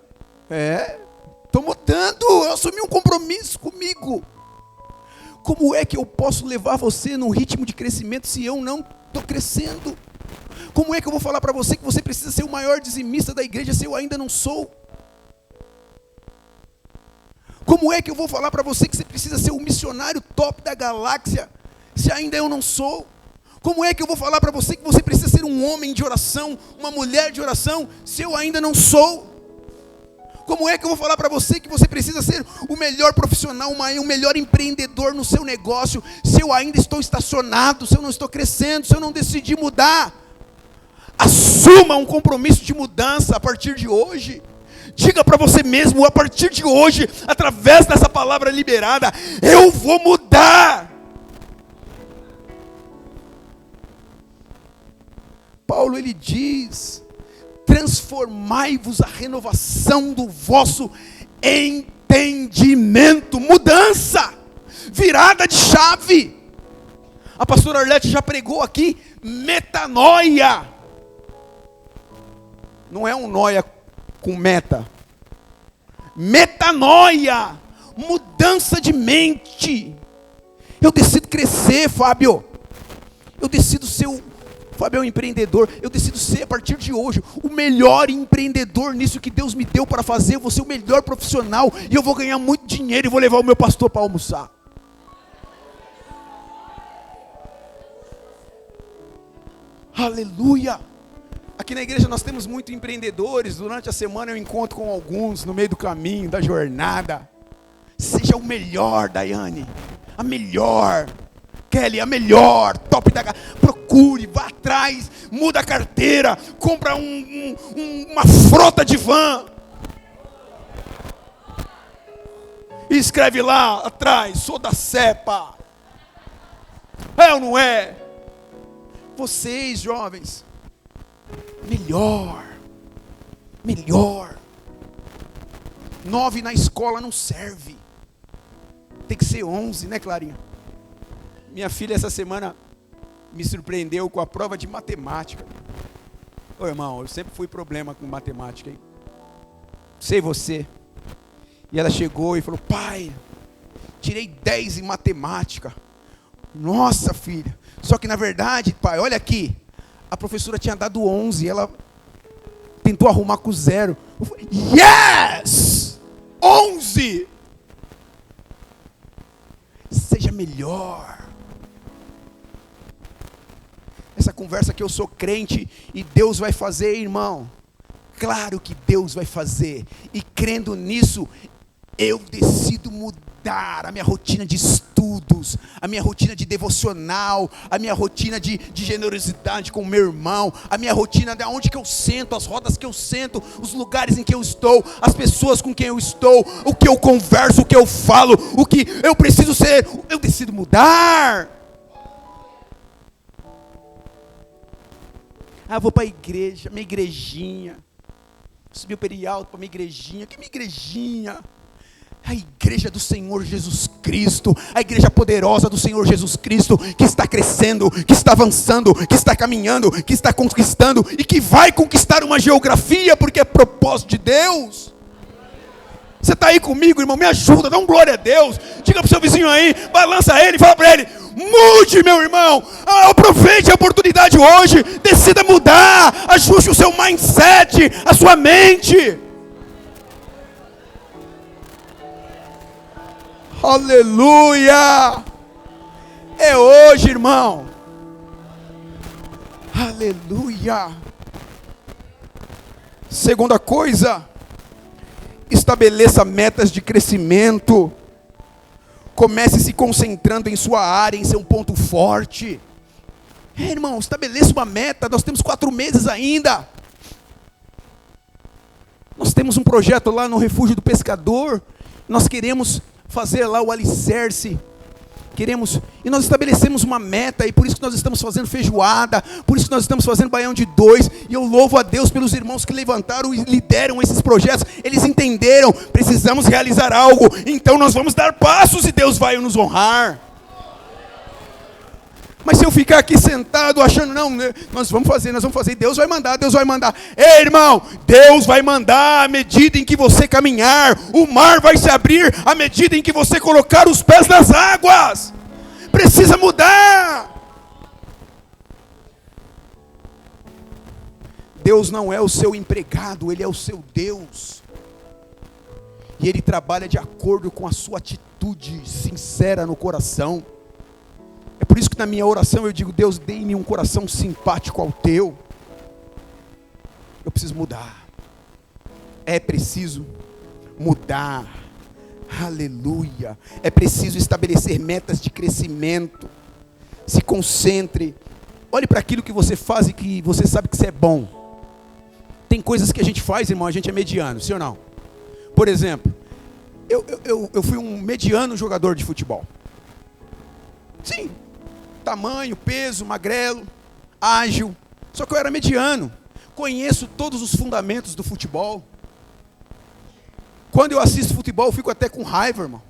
Estou mudando, eu assumi um compromisso comigo. Como é que eu posso levar você num ritmo de crescimento se eu não estou crescendo? Como é que eu vou falar para você que você precisa ser o maior dizimista da igreja se eu ainda não sou? Como é que eu vou falar para você que você precisa ser o missionário top da galáxia se ainda eu não sou? Como é que eu vou falar para você que você precisa ser um homem de oração, uma mulher de oração, se eu ainda não sou? Como é que eu vou falar para você que você precisa ser o melhor profissional, o melhor empreendedor no seu negócio, se eu ainda estou estacionado, se eu não estou crescendo, se eu não decidi mudar? Assuma um compromisso de mudança a partir de hoje. Diga para você mesmo, a partir de hoje, através dessa palavra liberada, eu vou mudar. Paulo, ele diz: transformai-vos a renovação do vosso entendimento. Mudança, virada de chave. A pastora Arlete já pregou aqui, metanoia. Não é um noia com meta. Metanoia, mudança de mente. Eu decido crescer, Fábio. Eu decido ser Fábio é um empreendedor. Eu decido ser, a partir de hoje, o melhor empreendedor nisso que Deus me deu para fazer. Eu vou ser o melhor profissional e eu vou ganhar muito dinheiro e vou levar o meu pastor para almoçar. Aleluia. Aqui na igreja nós temos muitos empreendedores. Durante a semana eu encontro com alguns no meio do caminho, da jornada. Seja o melhor, Daiane. A melhor. Kelly, a melhor. Top da... Procure, vá atrás. Muda a carteira. Compra uma frota de van. E escreve lá atrás: sou da CEPA. É ou não é? Vocês, jovens, melhor. 9 na escola não serve. Tem que ser 11, né, Clarinha? Minha filha essa semana me surpreendeu com a prova de matemática. Ô irmão, eu sempre fui problema com matemática, hein? Sei você. E ela chegou e falou: pai, tirei 10 em matemática. Nossa, filha. Só que na verdade, pai, olha aqui, a professora tinha dado 11, ela tentou arrumar com 0. Eu falei: yes! 11! Seja melhor. Essa conversa que eu sou crente e Deus vai fazer, irmão. Claro que Deus vai fazer. E crendo nisso, eu decido mudar a minha rotina de estudos, a minha rotina de devocional, a minha rotina de generosidade com o meu irmão, a minha rotina de onde que eu sento, as rodas que eu sento, os lugares em que eu estou, as pessoas com quem eu estou, o que eu converso, o que eu falo, o que eu preciso ser. Eu decido mudar. Ah, vou para a igreja, minha igrejinha. Subiu perialto para minha igrejinha. Que minha igrejinha? A igreja do Senhor Jesus Cristo, a igreja poderosa do Senhor Jesus Cristo, que está crescendo, que está avançando, que está caminhando, que está conquistando e que vai conquistar uma geografia, porque é propósito de Deus. Você está aí comigo, irmão? Me ajuda, dá um glória a Deus. Diga para o seu vizinho aí, balança ele, fala para ele: mude, meu irmão. Aproveite a oportunidade hoje. Decida mudar. Ajuste o seu mindset, a sua mente. Aleluia. É hoje, irmão. Aleluia. Segunda coisa, estabeleça metas de crescimento. Comece se concentrando em sua área, em seu ponto forte. Irmão, estabeleça uma meta. Nós temos 4 meses ainda. temos um projeto lá no Refúgio do Pescador, nós queremos fazer lá o alicerce, e nós estabelecemos uma meta, e por isso que nós estamos fazendo feijoada, por isso que nós estamos fazendo baião de 2, e eu louvo a Deus pelos irmãos que levantaram e lideram esses projetos. Eles entenderam, precisamos realizar algo, então nós vamos dar passos e Deus vai nos honrar. Mas se eu ficar aqui sentado achando, não, nós vamos fazer, Deus vai mandar. Ei, irmão, Deus vai mandar à medida em que você caminhar. O mar vai se abrir à medida em que você colocar os pés nas águas. Precisa mudar. Deus não é o seu empregado, Ele é o seu Deus. E Ele trabalha de acordo com a sua atitude sincera no coração. É por isso que na minha oração eu digo: Deus, dê-me um coração simpático ao teu. Eu preciso mudar. É preciso mudar. Aleluia. É preciso estabelecer metas de crescimento. Se concentre. Olhe para aquilo que você faz e que você sabe que isso é bom. Tem coisas que a gente faz, irmão, a gente é mediano, sim ou não? Por exemplo, eu fui um mediano jogador de futebol. Sim. Tamanho, peso, magrelo, ágil. Só que eu era mediano. Conheço todos os fundamentos do futebol. Quando eu assisto futebol, eu fico até com raiva, irmão.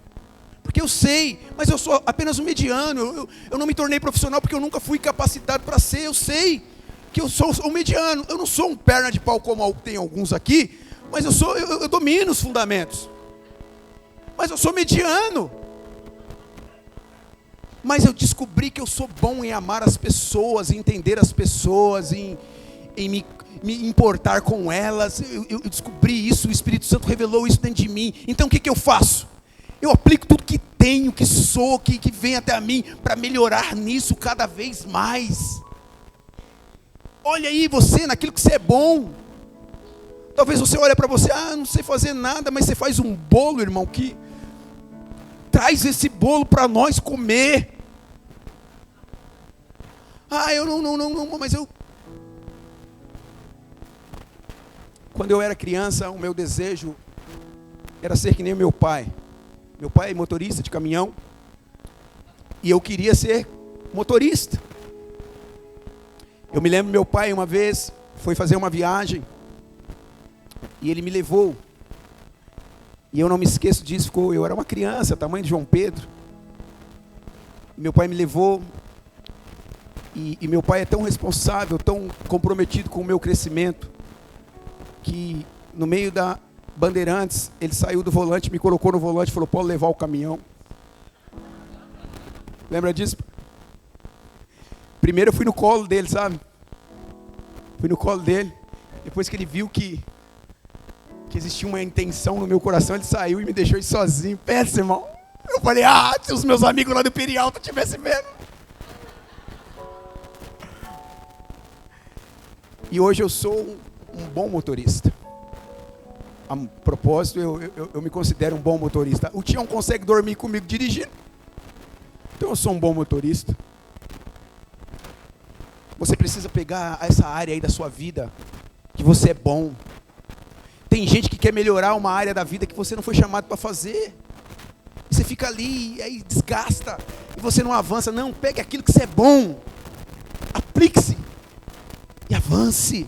Porque eu sei, mas eu sou apenas um mediano. Eu não me tornei profissional porque eu nunca fui capacitado para ser. Eu sei que eu sou um mediano. Eu não sou um perna de pau como tem alguns aqui, mas eu domino os fundamentos. Mas eu sou mediano. Mas eu descobri que eu sou bom em amar as pessoas, em entender as pessoas, em me importar com elas. Eu descobri isso, o Espírito Santo revelou isso dentro de mim. Então o que eu faço? Eu aplico tudo que tenho, que sou, que vem até a mim, para melhorar nisso cada vez mais. Olha aí você, naquilo que você é bom. Talvez você olhe para você, não sei fazer nada, mas você faz um bolo, irmão, que... Traz esse bolo para nós comer. Eu não, mas eu... Quando eu era criança, o meu desejo era ser que nem o meu pai. Meu pai é motorista de caminhão. E eu queria ser motorista. Eu me lembro, meu pai uma vez foi fazer uma viagem. E ele me levou. E eu não me esqueço disso, eu era uma criança, tamanho de João Pedro. Meu pai me levou, e meu pai é tão responsável, tão comprometido com o meu crescimento, que no meio da Bandeirantes, ele saiu do volante, me colocou no volante e falou: pode levar o caminhão. Lembra disso? Primeiro eu fui no colo dele, sabe? Fui no colo dele, depois que ele viu que existia uma intenção no meu coração, ele saiu e me deixou ir sozinho. Pensa, irmão. Eu falei: se os meus amigos lá do Perialto estivessem vendo. E hoje eu sou um bom motorista. A propósito, eu me considero um bom motorista. O Tião consegue dormir comigo dirigindo. Então eu sou um bom motorista. Você precisa pegar essa área aí da sua vida, que você é bom. Tem gente que quer melhorar uma área da vida que você não foi chamado para fazer. E você fica ali, e aí desgasta, e você não avança. Não, pegue aquilo que você é bom. Aplique-se. E avance.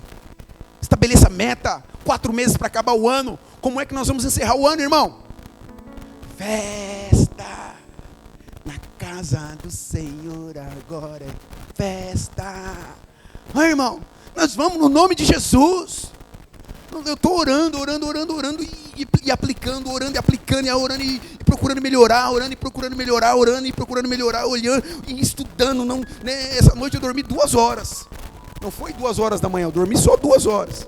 Estabeleça meta. 4 meses para acabar o ano. Como é que nós vamos encerrar o ano, irmão? Festa na casa do Senhor agora. Festa. Irmão, nós vamos no nome de Jesus. Eu estou orando e aplicando, orando e aplicando, e procurando melhorar, orando e procurando melhorar, olhando e estudando. Não, né? Essa noite eu dormi 2 horas. Não foi 2 horas da manhã, eu dormi só 2 horas.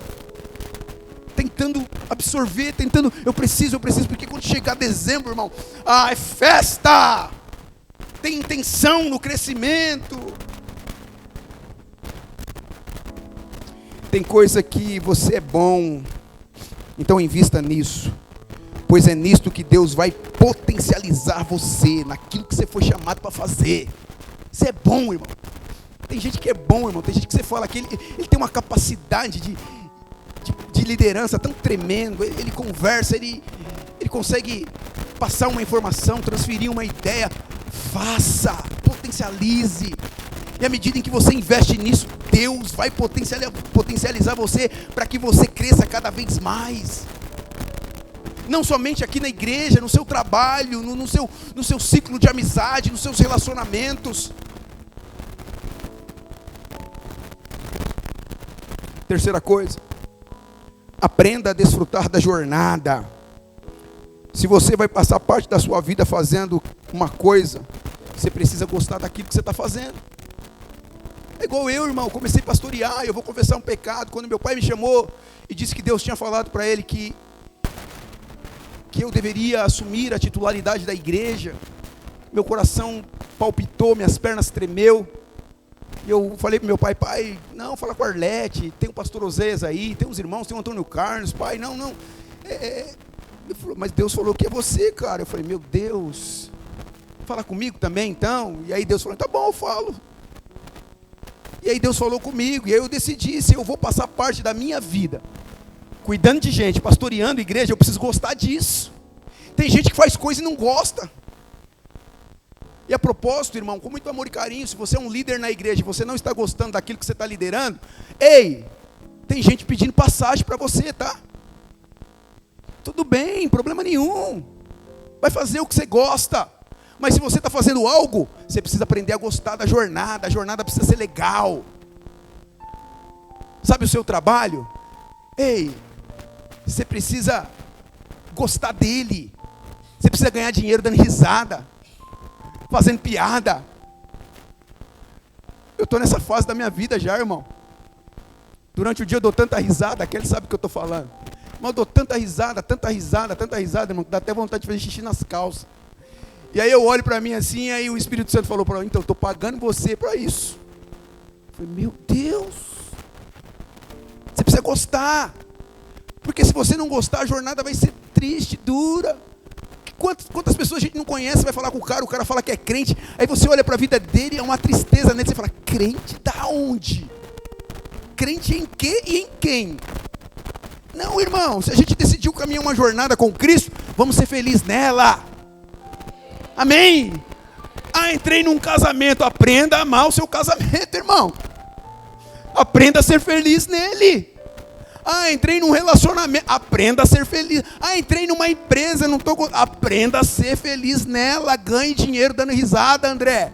Tentando absorver, eu preciso, porque quando chegar dezembro, irmão, é festa. Tem intenção no crescimento. Tem coisa que você é bom, então invista nisso, pois é nisto que Deus vai potencializar você, naquilo que você foi chamado para fazer. Você é bom, irmão. Tem gente que é bom, irmão. Tem gente que você fala que ele tem uma capacidade de liderança tão tremendo. Ele conversa, ele consegue passar uma informação, transferir uma ideia. Faça, potencialize. E à medida em que você investe nisso, Deus vai potencializar você para que você cresça cada vez mais. Não somente aqui na igreja, no seu trabalho, no seu ciclo de amizade, nos seus relacionamentos. Terceira coisa, aprenda a desfrutar da jornada. Se você vai passar parte da sua vida fazendo uma coisa, você precisa gostar daquilo que você está fazendo. É igual eu, irmão, comecei a pastorear, eu vou confessar um pecado. Quando meu pai me chamou e disse que Deus tinha falado para ele que eu deveria assumir a titularidade da igreja, meu coração palpitou, minhas pernas tremeu. E eu falei para meu pai, não, fala com a Arlete, tem o pastor Osés aí, tem os irmãos, tem o Antônio Carlos, pai, não. Ele falou, mas Deus falou que é você, cara. Eu falei, meu Deus, fala comigo também então. E aí Deus falou, tá bom, eu falo. E aí Deus falou comigo, e aí eu decidi, se eu vou passar parte da minha vida cuidando de gente, pastoreando igreja, eu preciso gostar disso. Tem gente que faz coisa e não gosta. E a propósito, irmão, com muito amor e carinho, se você é um líder na igreja e você não está gostando daquilo que você está liderando, tem gente pedindo passagem para você, tá? Tudo bem, problema nenhum. Vai fazer o que você gosta. Mas se você está fazendo algo, você precisa aprender a gostar da jornada. A jornada precisa ser legal. Sabe o seu trabalho? Você precisa gostar dele. Você precisa ganhar dinheiro dando risada, fazendo piada. Eu estou nessa fase da minha vida já, irmão. Durante o dia eu dou tanta risada, aquele sabe o que eu estou falando. Mas eu dou tanta risada, irmão, que dá até vontade de fazer xixi nas calças. E aí eu olho para mim assim, aí o Espírito Santo falou para mim, então eu estou pagando você para isso. Eu falei, meu Deus, você precisa gostar. Porque se você não gostar, a jornada vai ser triste, dura. Quantas pessoas a gente não conhece, vai falar com o cara fala que é crente, aí você olha para a vida dele, é uma tristeza nele, você fala, crente da onde? Crente em quê e em quem? Não, irmão, se a gente decidiu caminhar uma jornada com Cristo, vamos ser felizes nela. Amém? Entrei num casamento, aprenda a amar o seu casamento, irmão. Aprenda a ser feliz nele. Entrei num relacionamento, aprenda a ser feliz. Entrei numa empresa, aprenda a ser feliz nela. Ganhe dinheiro dando risada, André.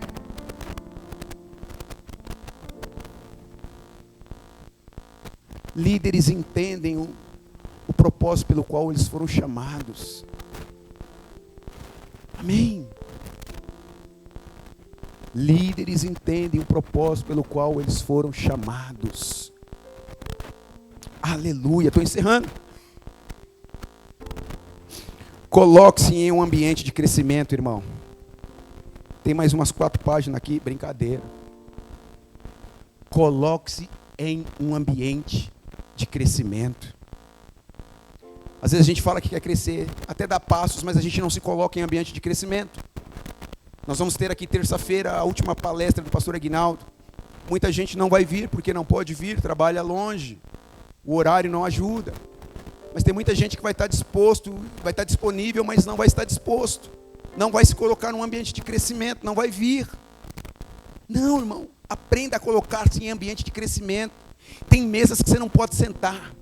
Líderes entendem o propósito pelo qual eles foram chamados. Amém. Líderes entendem o propósito pelo qual eles foram chamados. Aleluia, estou encerrando. Coloque-se em um ambiente de crescimento, irmão. Tem mais umas 4 páginas aqui, brincadeira. Coloque-se em um ambiente de crescimento. Às vezes a gente fala que quer crescer, até dá passos, mas a gente não se coloca em ambiente de crescimento. Nós vamos ter aqui terça-feira a última palestra do pastor Aguinaldo. Muita gente não vai vir porque não pode vir, trabalha longe. O horário não ajuda. Mas tem muita gente que vai estar disposto, vai estar disponível, mas não vai estar disposto. Não vai se colocar num ambiente de crescimento, não vai vir. Não, irmão, aprenda a colocar-se em ambiente de crescimento. Tem mesas que você não pode sentar.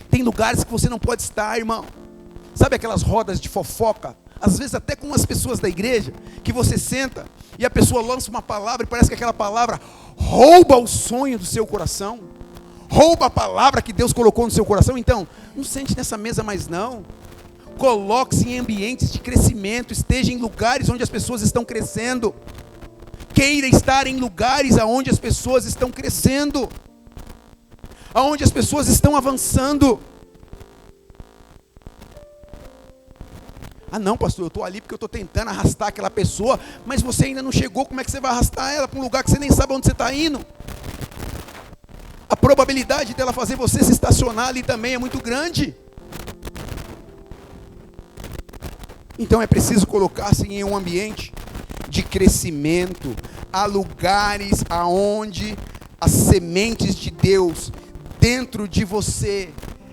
Tem lugares que você não pode estar, irmão. Sabe aquelas rodas de fofoca? Às vezes até com as pessoas da igreja, que você senta e a pessoa lança uma palavra e parece que aquela palavra rouba o sonho do seu coração. Rouba a palavra que Deus colocou no seu coração. Então, não sente nessa mesa mais não. Coloque-se em ambientes de crescimento. Esteja em lugares onde as pessoas estão crescendo. Queira estar em lugares onde as pessoas estão crescendo, onde as pessoas estão avançando. Não, pastor, eu estou ali porque eu estou tentando arrastar aquela pessoa, mas você ainda não chegou. Como é que você vai arrastar ela para um lugar que você nem sabe onde você está indo? A probabilidade dela fazer você se estacionar ali também é muito grande. Então é preciso colocar-se em um ambiente de crescimento. Há lugares aonde as sementes de Deus dentro de você,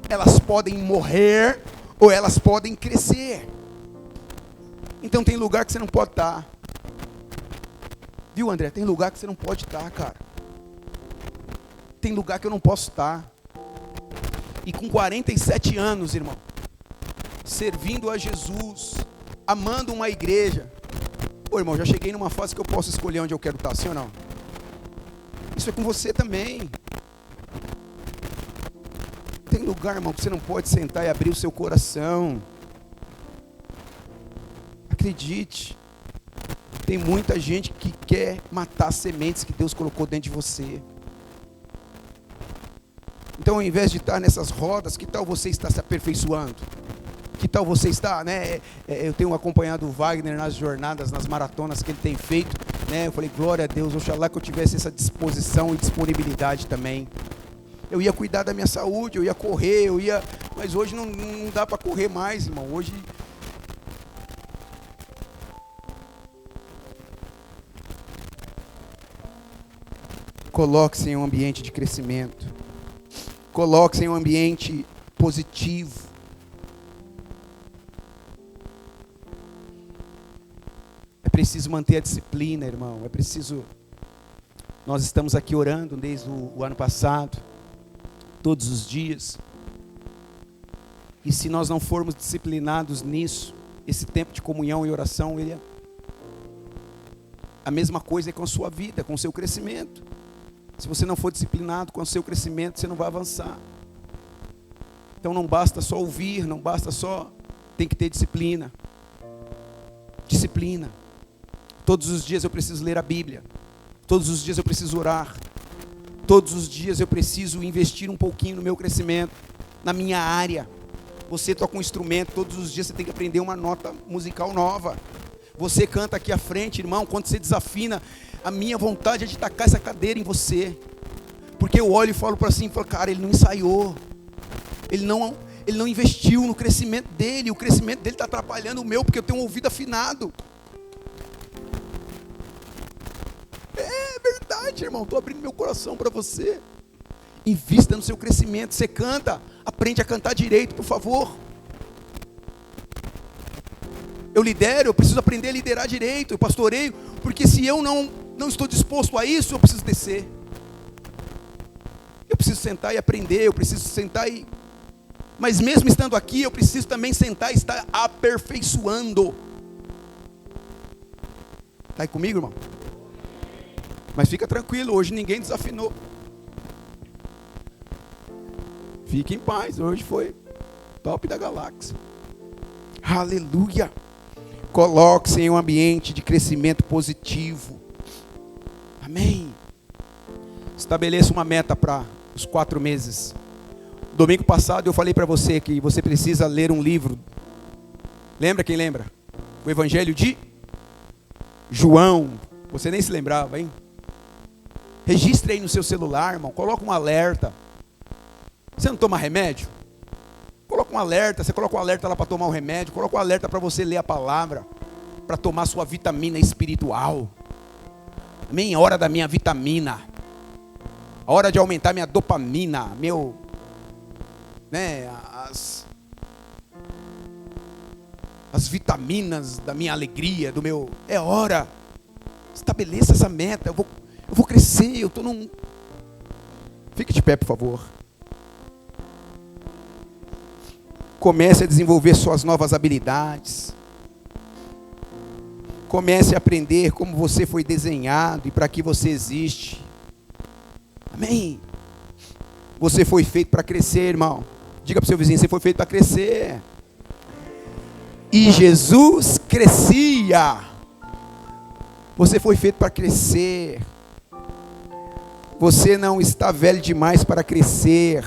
elas podem morrer ou elas podem crescer. Então tem lugar que você não pode estar. Viu, André? Tem lugar que você não pode estar, cara. Tem lugar que eu não posso estar. E com 47 anos, irmão, servindo a Jesus, amando uma igreja. Pô, irmão, já cheguei numa fase que eu posso escolher onde eu quero estar, sim ou não? Isso é com você também. Tem lugar, irmão, que você não pode sentar e abrir o seu coração. Acredite. Tem muita gente que quer matar as sementes que Deus colocou dentro de você. Então, ao invés de estar nessas rodas, que tal você estar se aperfeiçoando? Que tal você estar, né? Eu tenho acompanhado o Wagner nas jornadas, nas maratonas que ele tem feito, né? Eu falei, glória a Deus, oxalá que eu tivesse essa disposição e disponibilidade também. Eu ia cuidar da minha saúde, eu ia correr, mas hoje não dá para correr mais, irmão. Hoje coloque-se em um ambiente de crescimento. Coloque-se em um ambiente positivo. É preciso manter a disciplina, irmão. É preciso. Nós estamos aqui orando desde o ano passado, todos os dias. E se nós não formos disciplinados nisso, esse tempo de comunhão e oração, a mesma coisa é com a sua vida, com o seu crescimento. Se você não for disciplinado com o seu crescimento, você não vai avançar. Então não basta só ouvir, não basta só, tem que ter disciplina. Disciplina. Todos os dias eu preciso ler a Bíblia. Todos os dias eu preciso orar. Todos os dias eu preciso investir um pouquinho no meu crescimento, na minha área. Você toca um instrumento, todos os dias você tem que aprender uma nota musical nova. Você canta aqui à frente, irmão, quando você desafina, a minha vontade é de tacar essa cadeira em você. Porque eu olho e falo para assim, cara, ele não ensaiou. Ele não investiu no crescimento dele. O crescimento dele está atrapalhando o meu, porque eu tenho um ouvido afinado. É verdade, irmão. Estou abrindo meu coração para você. Invista no seu crescimento. Você canta, aprende a cantar direito, por favor. Eu lidero, eu preciso aprender a liderar direito. Eu pastoreio, porque se eu não estou disposto a isso, eu preciso descer. Eu preciso sentar e aprender, eu preciso sentar e... Mas mesmo estando aqui, eu preciso também sentar e estar aperfeiçoando. Está aí comigo, irmão? Mas fica tranquilo, hoje ninguém desafinou. Fique em paz, hoje foi top da galáxia. Aleluia. Coloque-se em um ambiente de crescimento positivo. Amém. Estabeleça uma meta para os 4 meses. Domingo passado eu falei para você que você precisa ler um livro. Lembra? Quem lembra? O Evangelho de João. Você nem se lembrava, hein? Registre aí no seu celular, irmão. Coloca um alerta. Você não toma remédio? Coloca um alerta. Você coloca um alerta lá para tomar um remédio. Coloca um alerta para você ler a palavra. Para tomar sua vitamina espiritual. Amém? Hora da minha vitamina. A hora de aumentar minha dopamina. As vitaminas da minha alegria, do meu... É hora. Estabeleça essa meta. Eu vou crescer. Eu estou num... Fique de pé, por favor. Comece a desenvolver suas novas habilidades. Comece a aprender como você foi desenhado e para que você existe. Amém? Você foi feito para crescer, irmão. Diga para o seu vizinho, você foi feito para crescer. E Jesus crescia. Você foi feito para crescer. Você não está velho demais para crescer.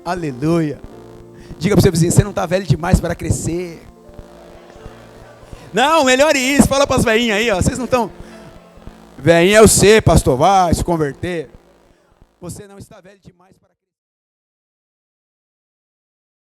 Aleluia. Diga para o seu vizinho, você não está velho demais para crescer. Não, melhore isso. Fala para as velhinhas aí, ó. Vocês não estão... Velhinha, eu sei, pastor, vai se converter. Você não está velho demais para